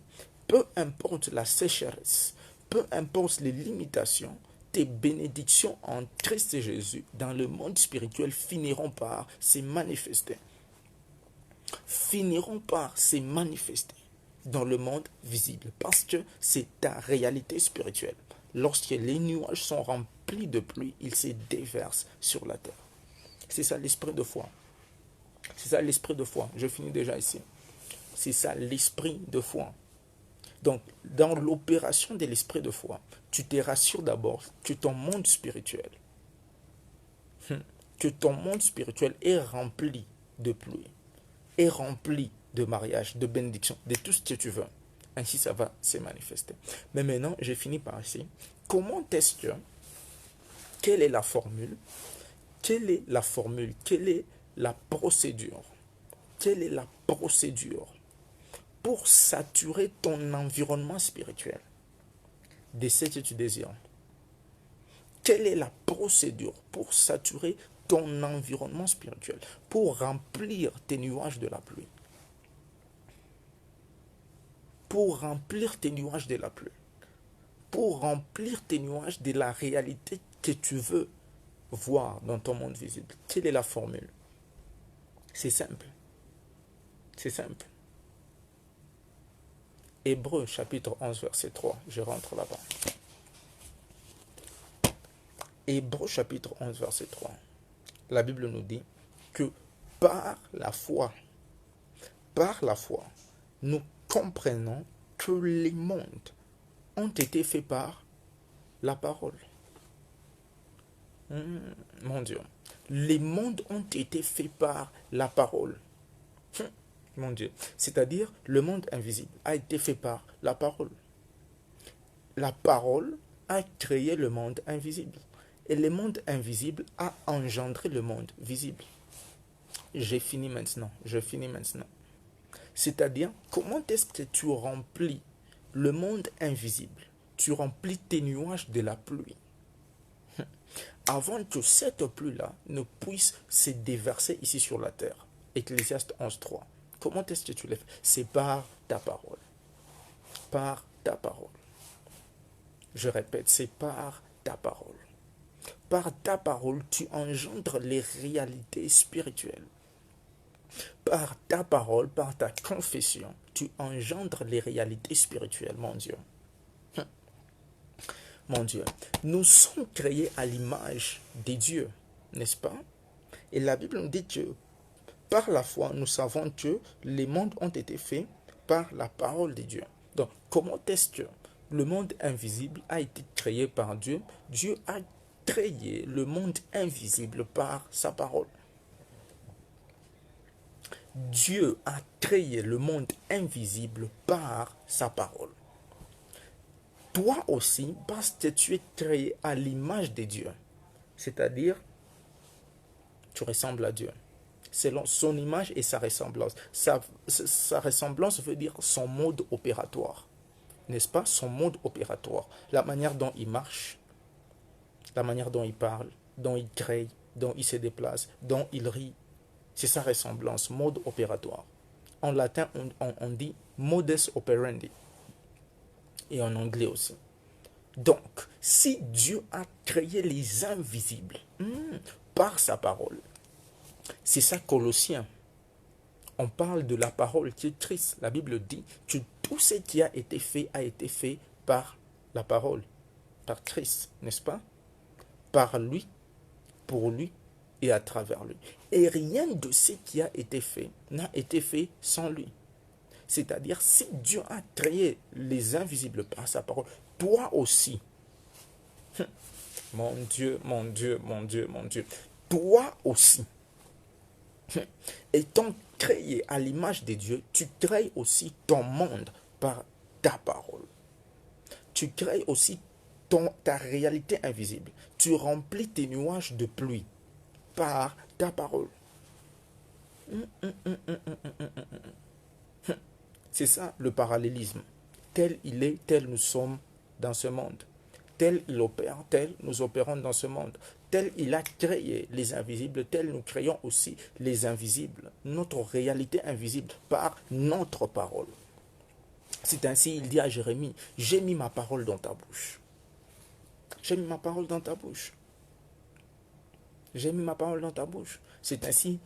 peu importe la sécheresse, peu importe les limitations, tes bénédictions en Christ Jésus dans le monde spirituel finiront par se manifester. Finiront par se manifester dans le monde visible parce que c'est ta réalité spirituelle. Lorsque les nuages sont remplis de pluie, ils se déversent sur la terre. C'est ça l'esprit de foi. C'est ça l'esprit de foi. Je finis déjà ici. C'est ça l'esprit de foi. Donc, dans l'opération de l'esprit de foi, tu te rassures d'abord que ton monde spirituel, est rempli de pluie, est rempli de mariage, de bénédiction, de tout ce que tu veux. Ainsi, ça va se manifester. Mais maintenant, j'ai fini par ici. Comment est-ce que, quelle est la formule? Quelle est la formule? Quelle est la procédure? Quelle est la procédure pour saturer ton environnement spirituel de ce que tu désires? Quelle est la procédure pour saturer ton environnement spirituel, pour remplir tes nuages de la pluie? Pour remplir tes nuages de la pluie, pour remplir tes nuages de la réalité que tu veux voir dans ton monde visible. Quelle est la formule? C'est simple. C'est simple. Hébreux chapitre 11 verset 3. Je rentre là-bas. Hébreux chapitre 11 verset 3. La Bible nous dit que par la foi, nous comprenons que les mondes ont été faits par la parole. Mon Dieu. Les mondes ont été faits par la parole. Mon Dieu. C'est-à-dire, le monde invisible a été fait par la parole. La parole a créé le monde invisible. Et le monde invisible a engendré le monde visible. J'ai fini maintenant. Je finis maintenant. C'est-à-dire, comment est-ce que tu remplis le monde invisible? Tu remplis tes nuages de la pluie. Avant que cette pluie-là ne puisse se déverser ici sur la terre. Ecclésiaste 11.3. Comment est-ce que tu le fais? C'est par ta parole. Par ta parole. Je répète, c'est par ta parole. Par ta parole, tu engendres les réalités spirituelles. Par ta parole, par ta confession, tu engendres les réalités spirituelles, mon Dieu. Mon Dieu, nous sommes créés à l'image des dieux, n'est-ce pas? Et la Bible nous dit que par la foi, nous savons que les mondes ont été faits par la parole de Dieu. Donc, comment est-ce que le monde invisible a été créé par Dieu? Dieu a créé le monde invisible par sa parole. Dieu a créé le monde invisible par sa parole. Toi aussi, parce que tu es créé à l'image de Dieu, c'est-à-dire, tu ressembles à Dieu, selon son image et sa ressemblance. Sa ressemblance veut dire son mode opératoire, n'est-ce pas? Son mode opératoire, la manière dont il marche, la manière dont il parle, dont il crée, dont il se déplace, dont il rit. C'est sa ressemblance, mode opératoire. En latin, on dit modus operandi. Et en anglais aussi. Donc, si Dieu a créé les invisibles par sa parole, C'est ça, Colossiens. On parle de la parole qui est Christ. La Bible dit que tout ce qui a été fait par la parole, par Christ, n'est-ce pas? Par lui, pour lui et à travers lui. Et rien de ce qui a été fait n'a été fait sans lui. C'est-à-dire, si Dieu a créé les invisibles par sa parole, toi aussi, mon Dieu, mon Dieu, mon Dieu, mon Dieu, toi aussi, étant créé à l'image de Dieu, tu crées aussi ton monde par ta parole. Tu crées aussi ta réalité invisible. Tu remplis tes nuages de pluie par ta parole. C'est ça le parallélisme. Tel il est, tel nous sommes dans ce monde. Tel il opère, tel nous opérons dans ce monde. Tel il a créé les invisibles, tel nous créons aussi les invisibles, notre réalité invisible par notre parole. C'est ainsi, il dit à Jérémie, j'ai mis ma parole dans ta bouche. J'ai mis ma parole dans ta bouche. J'ai mis ma parole dans ta bouche. C'est ainsi,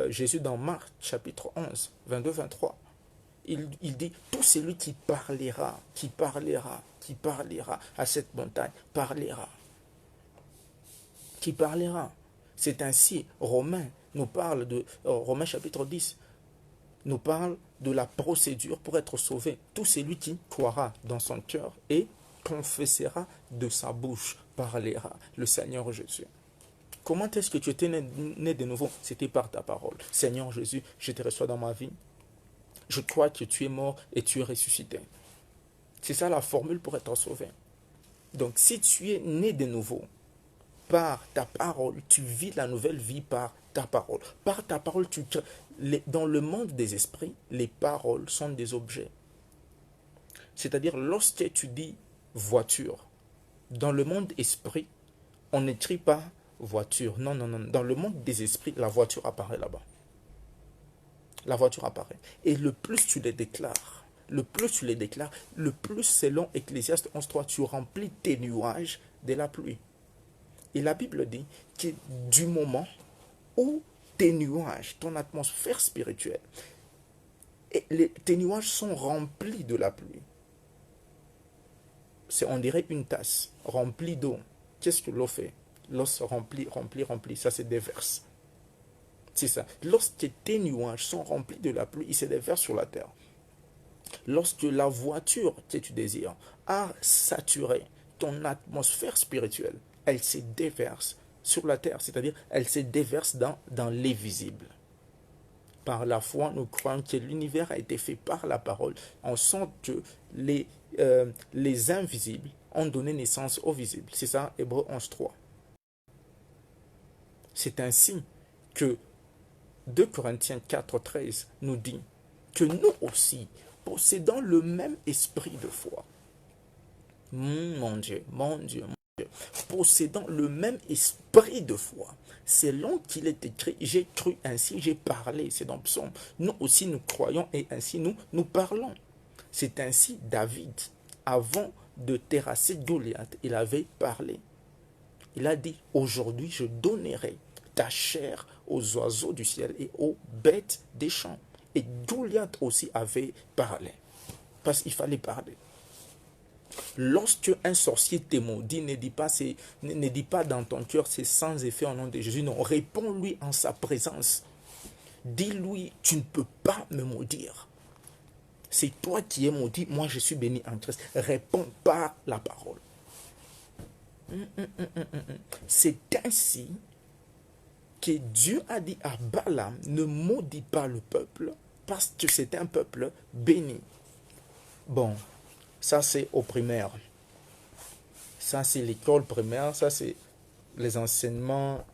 Jésus dans Marc chapitre 11, 22-23. Il dit, tout celui qui parlera à cette montagne, parlera. Qui parlera. C'est ainsi, Romains nous parle de, Romains chapitre 10, nous parle de la procédure pour être sauvé. Tout celui qui croira dans son cœur et confessera de sa bouche, parlera le Seigneur Jésus. Comment est-ce que tu étais né de nouveau? C'était par ta parole. Seigneur Jésus, je te reçois dans ma vie. Je crois que tu es mort et tu es ressuscité. C'est ça la formule pour être sauvé. Donc si tu es né de nouveau par ta parole, tu vis la nouvelle vie par ta parole. Par ta parole, dans le monde des esprits, les paroles sont des objets. C'est-à-dire, lorsque tu dis voiture, dans le monde esprit, on n'écrit pas voiture. Non, non, non. Dans le monde des esprits, la voiture apparaît là-bas. La voiture apparaît. Et le plus tu les déclares, le plus selon Ecclésiaste 11.3, tu remplis tes nuages de la pluie. Et la Bible dit que du moment où tes nuages, ton atmosphère spirituelle, tes nuages sont remplis de la pluie. On dirait une tasse remplie d'eau. Qu'est-ce que l'eau fait? L'eau se remplit, ça se déverse. C'est ça. Lorsque tes nuages sont remplis de la pluie, ils se déversent sur la terre. Lorsque la voiture que tu désires a saturé ton atmosphère spirituelle, elle se déverse sur la terre, c'est-à-dire elle se déverse dans l'invisible. Par la foi, nous croyons que l'univers a été fait par la parole, en sorte que les invisibles ont donné naissance aux visibles. C'est ça, Hébreux 11.3. C'est ainsi que 2 Corinthiens 4.13 nous dit que nous aussi possédons le même esprit de foi. Mon Dieu, mon Dieu, mon Dieu. Possédant le même esprit de foi. Selon qu'il est écrit, j'ai cru ainsi, j'ai parlé. C'est dans Psaume. Nous aussi nous croyons et ainsi nous parlons. C'est ainsi David, avant de terrasser Goliath, il avait parlé. Il a dit, aujourd'hui je donnerai ta chair aux oiseaux du ciel et aux bêtes des champs. Et Goliath aussi avait parlé. Parce qu'il fallait parler. Lorsque un sorcier te maudit, ne dis pas dans ton cœur, c'est sans effet au nom de Jésus. Non, réponds-lui en sa présence. Dis-lui, tu ne peux pas me maudire. C'est toi qui es maudit, moi je suis béni en Christ. Réponds par la parole. C'est ainsi que Dieu a dit à Balaam, ne maudis pas le peuple, parce que c'est un peuple béni. Bon, ça c'est au primaire. Ça c'est l'école primaire, ça c'est les enseignements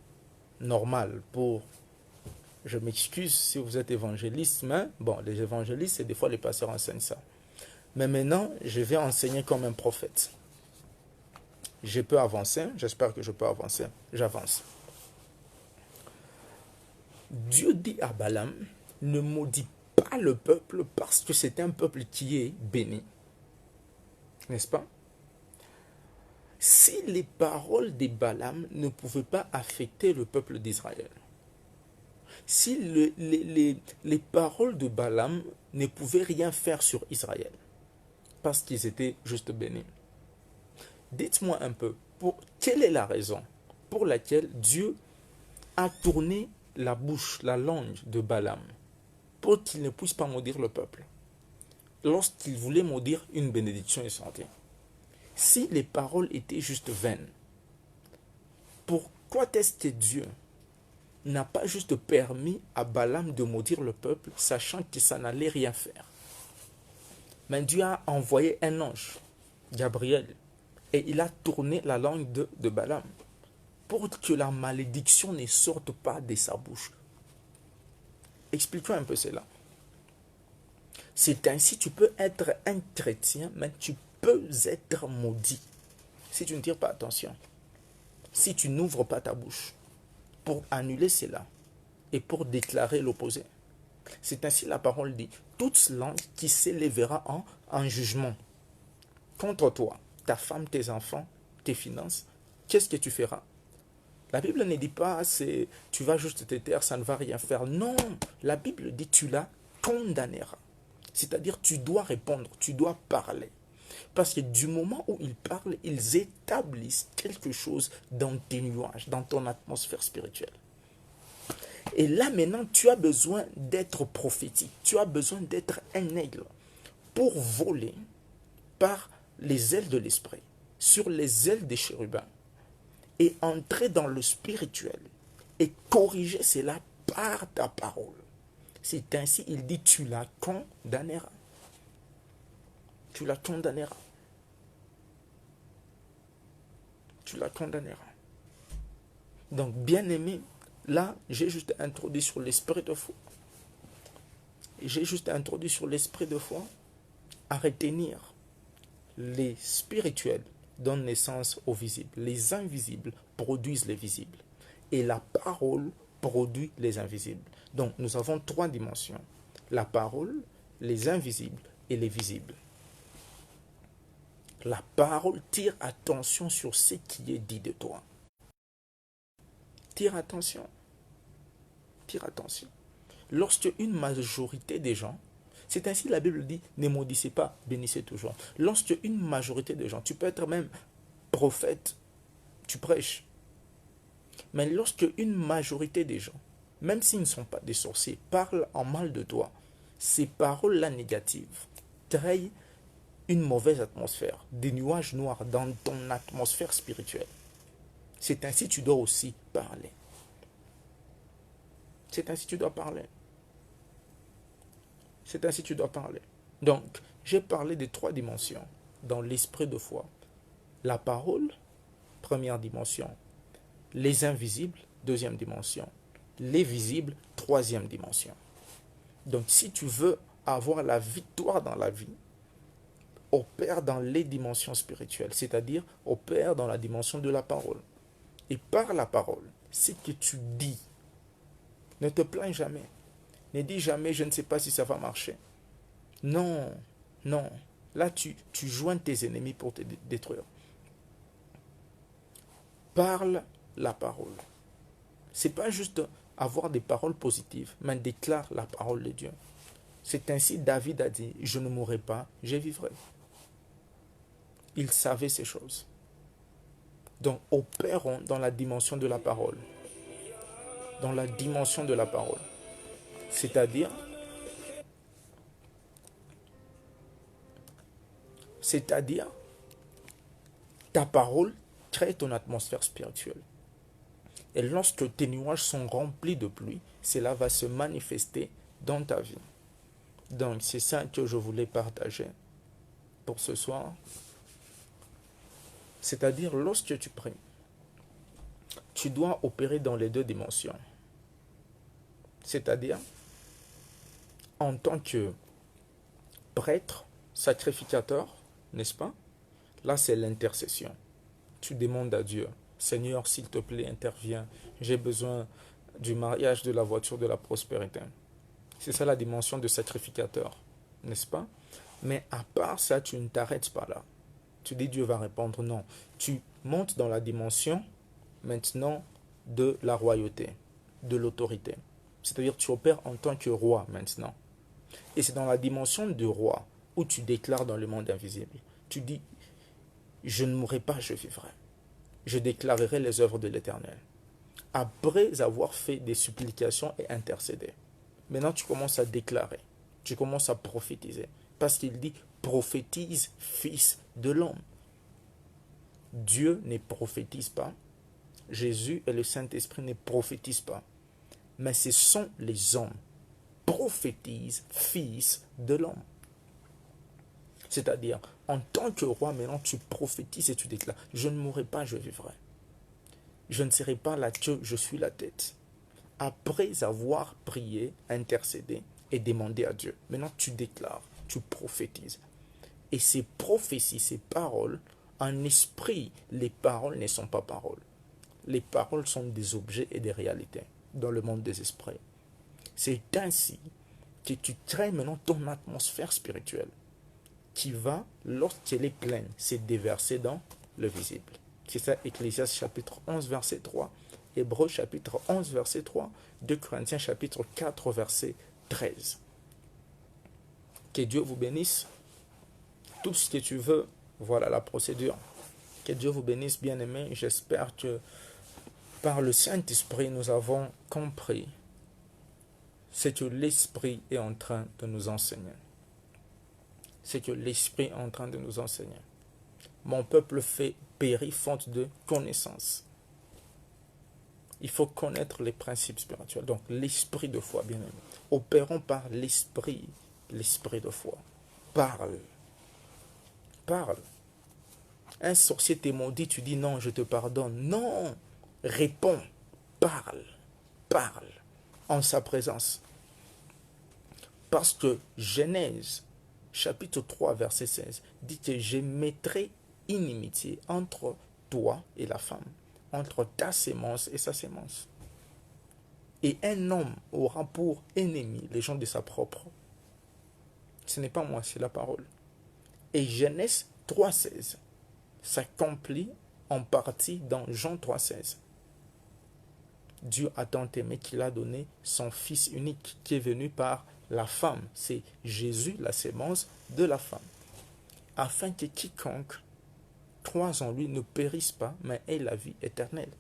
normaux pour... Je m'excuse si vous êtes évangéliste, mais bon, les évangélistes, c'est des fois les pasteurs enseignent ça. Mais maintenant, je vais enseigner comme un prophète. Je peux avancer, j'espère que je peux avancer. J'avance. Dieu dit à Balaam, ne maudis pas le peuple parce que c'est un peuple qui est béni. N'est-ce pas? Si les paroles de Balaam ne pouvaient pas affecter le peuple d'Israël, si les paroles de Balaam ne pouvaient rien faire sur Israël, parce qu'ils étaient juste bénis. Dites-moi un peu, quelle est la raison pour laquelle Dieu a tourné la bouche, la langue de Balaam, pour qu'il ne puisse pas maudire le peuple, lorsqu'il voulait maudire une bénédiction et santé? Si les paroles étaient juste vaines, pourquoi est-ce que Dieu n'a pas juste permis à Balaam de maudire le peuple, sachant que ça n'allait rien faire? Mais Dieu a envoyé un ange, Gabriel, et il a tourné la langue de Balaam pour que la malédiction ne sorte pas de sa bouche. Expliquons un peu cela. C'est ainsi tu peux être un chrétien, mais tu peux être maudit si tu ne tires pas attention, si tu n'ouvres pas ta bouche pour annuler cela et pour déclarer l'opposé. C'est ainsi la parole dit, toute langue qui s'élèvera en jugement contre toi, ta femme, tes enfants, tes finances, qu'est-ce que tu feras? La Bible ne dit pas, tu vas juste te taire, ça ne va rien faire. Non, la Bible dit, tu la condamneras. C'est-à-dire, tu dois répondre, tu dois parler. Parce que du moment où ils parlent, ils établissent quelque chose dans tes nuages, dans ton atmosphère spirituelle. Et là maintenant, tu as besoin d'être prophétique. Tu as besoin d'être un aigle pour voler par les ailes de l'esprit, sur les ailes des chérubins, et entrer dans le spirituel et corriger cela par ta parole. C'est ainsi, il dit, tu la condamneras. Tu la condamneras. Tu la condamneras. Donc, bien aimé, là, j'ai juste introduit sur l'esprit de foi. J'ai juste introduit sur l'esprit de foi à retenir les spirituels donnent naissance aux visibles. Les invisibles produisent les visibles. Et la parole produit les invisibles. Donc, nous avons trois dimensions. La parole, les invisibles et les visibles. La parole tire attention sur ce qui est dit de toi. Tire attention. Tire attention. Lorsque une majorité des gens, c'est ainsi la Bible dit, ne maudissez pas, bénissez toujours. Lorsque une majorité des gens, tu peux être même prophète, tu prêches. Mais lorsque une majorité des gens, même s'ils ne sont pas des sorciers, parlent en mal de toi, ces paroles-là négatives créent une mauvaise atmosphère, des nuages noirs dans ton atmosphère spirituelle. C'est ainsi que tu dois aussi parler. C'est ainsi que tu dois parler. C'est ainsi que tu dois parler. Donc, j'ai parlé de trois dimensions dans l'esprit de foi. La parole, première dimension. Les invisibles, deuxième dimension. Les visibles, troisième dimension. Donc, si tu veux avoir la victoire dans la vie, opère dans les dimensions spirituelles, c'est-à-dire opère dans la dimension de la parole. Et par la parole, ce que tu dis, ne te plains jamais. Ne dis jamais, je ne sais pas si ça va marcher. Non, non. Là, tu joins tes ennemis pour te détruire. Parle la parole. C'est pas juste avoir des paroles positives, mais déclare la parole de Dieu. C'est ainsi David a dit, je ne mourrai pas, je vivrai. Il savait ces choses. Donc, opérons dans la dimension de la parole. Dans la dimension de la parole. C'est-à-dire, ta parole crée ton atmosphère spirituelle. Et lorsque tes nuages sont remplis de pluie, cela va se manifester dans ta vie. Donc, c'est ça que je voulais partager pour ce soir. C'est-à-dire, lorsque tu pries, tu dois opérer dans les deux dimensions. C'est-à-dire, en tant que prêtre, sacrificateur, n'est-ce pas? Là, c'est l'intercession. Tu demandes à Dieu, Seigneur, s'il te plaît, interviens. J'ai besoin du mariage, de la voiture, de la prospérité. C'est ça la dimension de sacrificateur, n'est-ce pas? Mais à part ça, tu ne t'arrêtes pas là. Tu dis Dieu va répondre, non. Tu montes dans la dimension maintenant de la royauté, de l'autorité. C'est-à-dire tu opères en tant que roi maintenant. Et c'est dans la dimension de roi où tu déclares dans le monde invisible. Tu dis, je ne mourrai pas, je vivrai. Je déclarerai les œuvres de l'Éternel. Après avoir fait des supplications et intercédé, maintenant tu commences à déclarer, tu commences à prophétiser. Parce qu'il dit, prophétise, fils de l'homme. Dieu ne prophétise pas, Jésus et le Saint-Esprit ne prophétisent pas, mais ce sont les hommes. Prophétise, fils de l'homme. C'est-à-dire, en tant que roi, maintenant tu prophétises et tu déclares, je ne mourrai pas, je vivrai. Je ne serai pas la queue, je suis la tête. Après avoir prié, intercédé et demandé à Dieu, maintenant tu déclares, tu prophétises. Et ces prophéties, ces paroles, en esprit, les paroles ne sont pas paroles. Les paroles sont des objets et des réalités dans le monde des esprits. C'est ainsi que tu crées maintenant ton atmosphère spirituelle qui va, lorsqu'elle est pleine, se déverser dans le visible. C'est ça, Ecclésiaste chapitre 11, verset 3, Hébreux chapitre 11, verset 3, 2 Corinthiens chapitre 4, verset 13. Que Dieu vous bénisse. Tout ce que tu veux, voilà la procédure. Que Dieu vous bénisse, bien-aimés. J'espère que par le Saint-Esprit, nous avons compris ce que l'Esprit est en train de nous enseigner. Ce que l'Esprit est en train de nous enseigner. Mon peuple périt faute de connaissance. Il faut connaître les principes spirituels. Donc, l'esprit de foi, bien aimé. Opérons par l'esprit de foi. Parle. Parle. Un sorcier t'est maudit, tu dis non, je te pardonne. Non. Réponds. Parle. Parle. En sa présence. Parce que Genèse, chapitre 3, verset 16, dit que je mettrai inimitié entre toi et la femme, entre ta sémence et sa sémence. Et un homme aura pour ennemi les gens de sa propre. Ce n'est pas moi, c'est la parole. Et Genèse 3,16 s'accomplit en partie dans Jean 3,16. Dieu a tant aimé qu'il a donné son Fils unique qui est venu par la femme. C'est Jésus, la sémence de la femme. Afin que quiconque croise en lui ne périsse pas, mais ait la vie éternelle.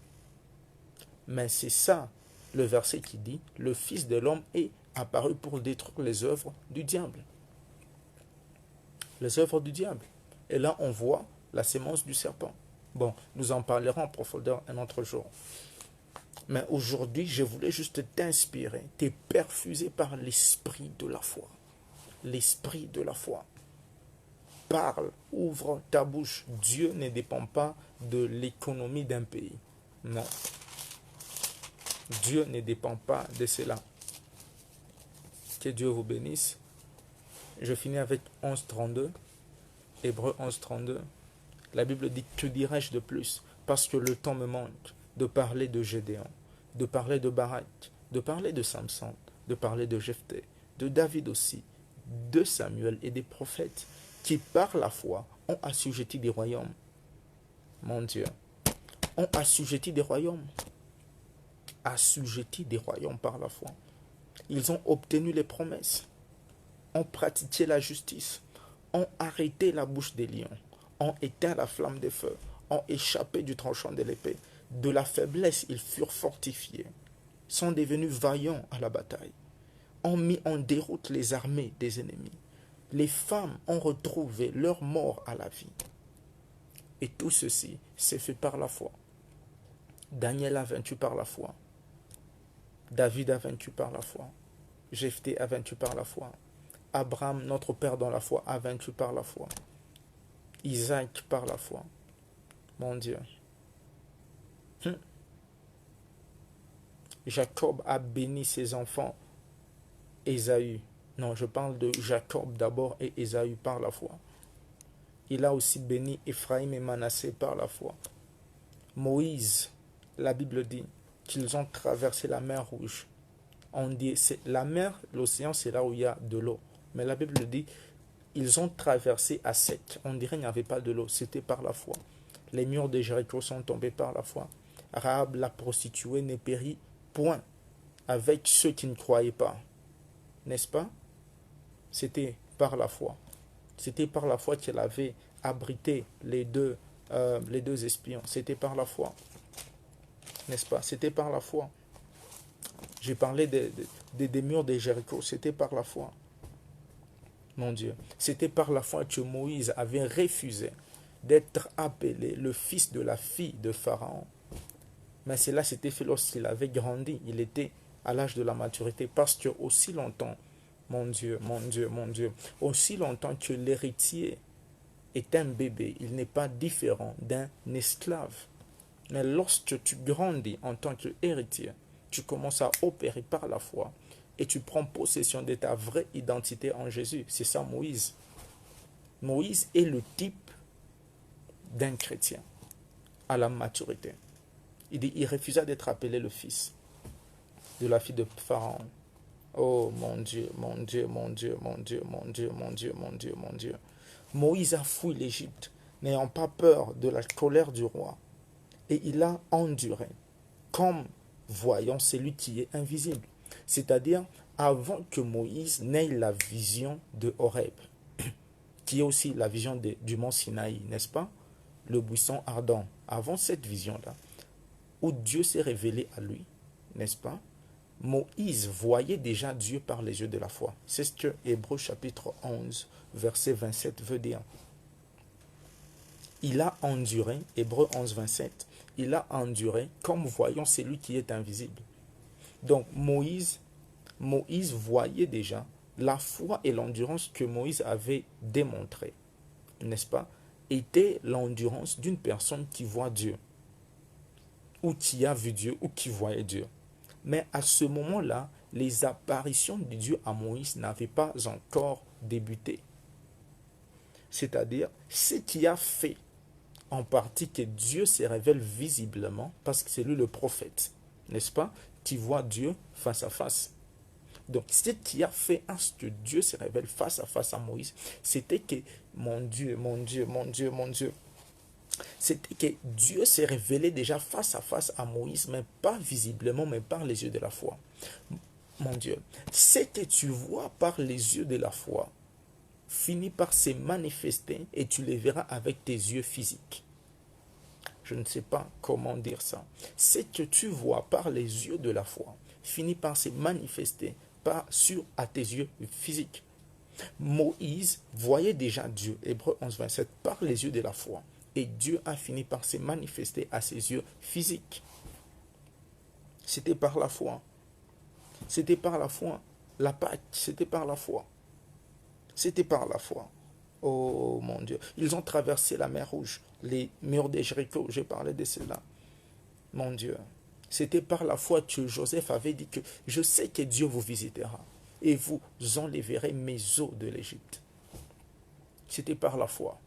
Mais c'est ça le verset qui dit, le Fils de l'homme est apparu pour détruire les œuvres du diable. Les œuvres du diable. Et là, on voit la sémence du serpent. Bon, nous en parlerons en profondeur un autre jour. Mais aujourd'hui, je voulais juste t'inspirer, te perfuser par l'esprit de la foi. L'esprit de la foi. Parle, ouvre ta bouche. Dieu ne dépend pas de l'économie d'un pays. Non. Dieu ne dépend pas de cela. Que Dieu vous bénisse. Je finis avec 11.32. Hébreux 11.32. La Bible dit, que dirais-je de plus? Parce que le temps me manque de parler de Gédéon, de parler de Barak, de parler de Samson, de parler de Jephthé, de David aussi, de Samuel et des prophètes qui par la foi ont assujetti des royaumes. Mon Dieu, ont assujetti des royaumes. Assujetti des royaumes par la foi. Ils ont obtenu les promesses, ont pratiqué la justice, ont arrêté la bouche des lions, ont éteint la flamme des feux, ont échappé du tranchant de l'épée. De la faiblesse, ils furent fortifiés, sont devenus vaillants à la bataille, ont mis en déroute les armées des ennemis. Les femmes ont retrouvé leur mort à la vie. Et tout ceci s'est fait par la foi. Daniel a vaincu par la foi. David a vaincu par la foi. Jephthé a vaincu par la foi. Abraham, notre père dans la foi, a vaincu par la foi. Isaac par la foi. Mon Dieu. Jacob a béni ses enfants. Ésaü. Non, je parle de Jacob d'abord et Ésaü par la foi. Il a aussi béni Ephraim et Manassé par la foi. Moïse, la Bible dit qu'ils ont traversé la mer Rouge. On dit, la mer, l'océan, c'est là où il y a de l'eau. Mais la Bible dit, ils ont traversé à sec. On dirait qu'il n'y avait pas de l'eau, c'était par la foi. Les murs de Jéricho sont tombés par la foi. Rahab, la prostituée, ne périt point avec ceux qui ne croyaient pas. N'est-ce pas? C'était par la foi. C'était par la foi qu'il avait abrité les deux espions. C'était par la foi. N'est-ce pas? C'était par la foi. J'ai parlé des murs de Jéricho. C'était par la foi. Mon Dieu. C'était par la foi que Moïse avait refusé d'être appelé le fils de la fille de Pharaon. Mais cela s'était fait lorsqu'il avait grandi. Il était à l'âge de la maturité. Parce que aussi longtemps, mon Dieu, mon Dieu, mon Dieu, aussi longtemps que l'héritier est un bébé, il n'est pas différent d'un esclave. Mais lorsque tu grandis en tant qu'héritier, tu commences à opérer par la foi et tu prends possession de ta vraie identité en Jésus. C'est ça Moïse. Moïse est le type d'un chrétien à la maturité. Il refusa d'être appelé le fils de la fille de Pharaon. Oh mon Dieu, mon Dieu, mon Dieu, mon Dieu, mon Dieu, mon Dieu, mon Dieu, mon Dieu. Moïse a fui l'Égypte, n'ayant pas peur de la colère du roi. Et il a enduré, comme voyant celui qui est invisible. C'est-à-dire, avant que Moïse n'ait la vision de Horeb, qui est aussi la vision du mont Sinaï, n'est-ce pas? Le buisson ardent. Avant cette vision-là, où Dieu s'est révélé à lui, n'est-ce pas? Moïse voyait déjà Dieu par les yeux de la foi. C'est ce que Hébreux chapitre 11, verset 27 veut dire. Il a enduré, Hébreux 11, 27, il a enduré comme voyant celui qui est invisible. Donc Moïse voyait déjà la foi et l'endurance que Moïse avait démontrée, n'est-ce pas, était l'endurance d'une personne qui voit Dieu, ou qui a vu Dieu, ou qui voyait Dieu. Mais à ce moment-là, les apparitions de Dieu à Moïse n'avaient pas encore débuté. C'est-à-dire, ce qui a fait en partie que Dieu se révèle visiblement, parce que c'est lui le prophète, n'est-ce pas, qui voit Dieu face à face. Donc, ce qui a fait à ce que Dieu se révèle face à face à Moïse, c'était que, mon Dieu, mon Dieu, mon Dieu, mon Dieu, c'était que Dieu s'est révélé déjà face à face à Moïse, mais pas visiblement, mais par les yeux de la foi. Mon Dieu, ce que tu vois par les yeux de la foi finit par se manifester et tu les verras avec tes yeux physiques. Je ne sais pas comment dire ça. Ce que tu vois par les yeux de la foi finit par se manifester à tes yeux physiques. Moïse voyait déjà Dieu, Hébreux 11, 27, par les yeux de la foi. Et Dieu a fini par se manifester à ses yeux physiques. C'était par la foi. C'était par la foi. La Pâque, c'était par la foi. C'était par la foi. Oh mon Dieu. Ils ont traversé la mer Rouge. Les murs de Jéricho, j'ai parlé de cela. Mon Dieu. C'était par la foi que Joseph avait dit que je sais que Dieu vous visitera et vous enlèverez mes eaux de l'Égypte. C'était par la foi.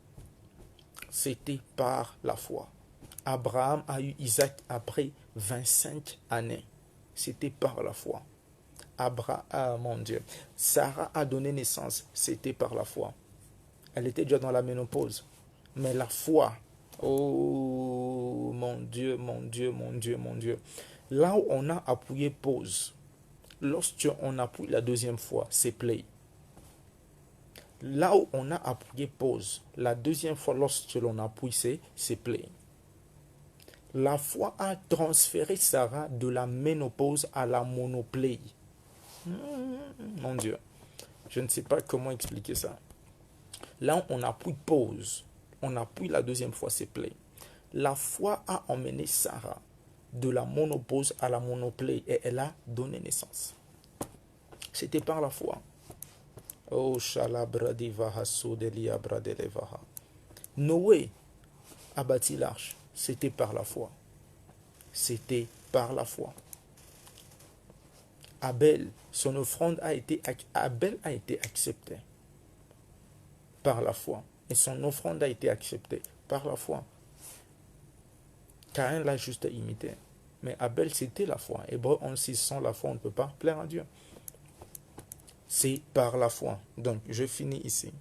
C'était par la foi. Abraham a eu Isaac après 25 années. C'était par la foi. Mon Dieu. Sarah a donné naissance. C'était par la foi. Elle était déjà dans la ménopause. Mais la foi. Oh mon Dieu, mon Dieu, mon Dieu, mon Dieu. Là où on a appuyé pause, lorsqu'on appuie la deuxième fois, c'est play. Là où on a appuyé pause, la deuxième fois, lorsque l'on appuie, c'est play. La foi a transféré Sarah de la ménopause à la monoplay. Mon Dieu, je ne sais pas comment expliquer ça. Là où on appuie pause, on appuie la deuxième fois, c'est play. La foi a emmené Sarah de la monopause à la monoplay et elle a donné naissance. C'était par la foi. Oh, Shalabradivaha Sodelia Bradelevaha. Noé a bâti l'arche. C'était par la foi. C'était par la foi. Abel, son offrande a été acceptée par la foi. Et son offrande a été acceptée par la foi. Caïn l'a juste imité. Mais Abel, c'était la foi. Hébreux 11, sans la foi, on ne peut pas plaire à Dieu. C'est par la foi. Donc, je finis ici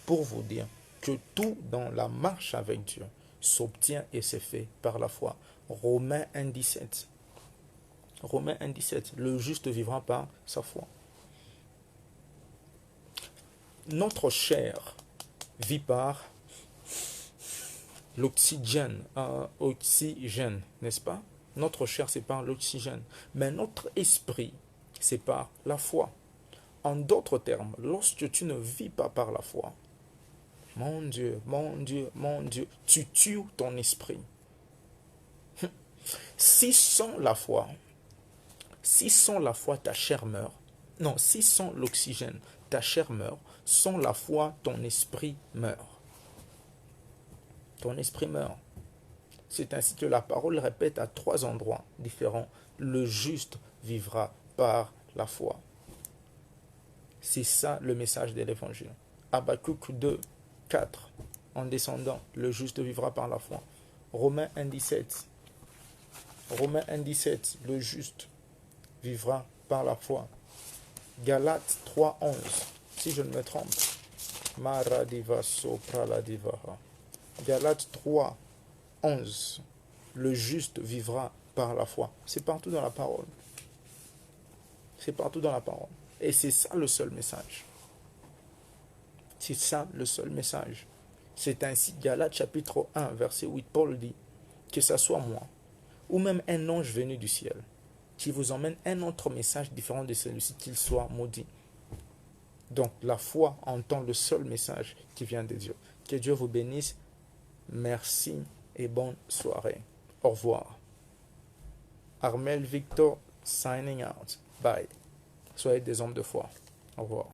pour vous dire que tout dans la marche avec Dieu s'obtient et se fait par la foi. Romains 1, 17. Romains 1,17. Le juste vivra par sa foi. Notre chair vit par l'oxygène, n'est-ce pas? Notre chair, c'est par l'oxygène. Mais notre esprit, c'est par la foi. En d'autres termes, lorsque tu ne vis pas par la foi, mon Dieu, mon Dieu, mon Dieu, tu tues ton esprit. Si sans la foi, ta chair meurt. Non, si sans l'oxygène, ta chair meurt. Sans la foi, ton esprit meurt. Ton esprit meurt. C'est ainsi que la parole répète à 3 endroits différents. Le juste vivra par la foi. C'est ça le message de l'évangile. Habakkuk 2, 4. En descendant, le juste vivra par la foi. Romains 1,17. Romains 1,17. Le juste vivra par la foi. Galates 3, 11. Si je ne me trompe. Maradiva sopraladivaha. Galates 3, 11. Le juste vivra par la foi. C'est partout dans la parole. C'est partout dans la parole. Et c'est ça le seul message. C'est ça le seul message. C'est ainsi, Galates chapitre 1, verset 8, Paul dit, que ce soit moi, ou même un ange venu du ciel, qui vous emmène un autre message différent de celui-ci, qu'il soit maudit. Donc la foi entend le seul message qui vient de Dieu. Que Dieu vous bénisse. Merci et bonne soirée. Au revoir. Armel Victor signing out. Bye. Soyez des hommes de foi. Au revoir.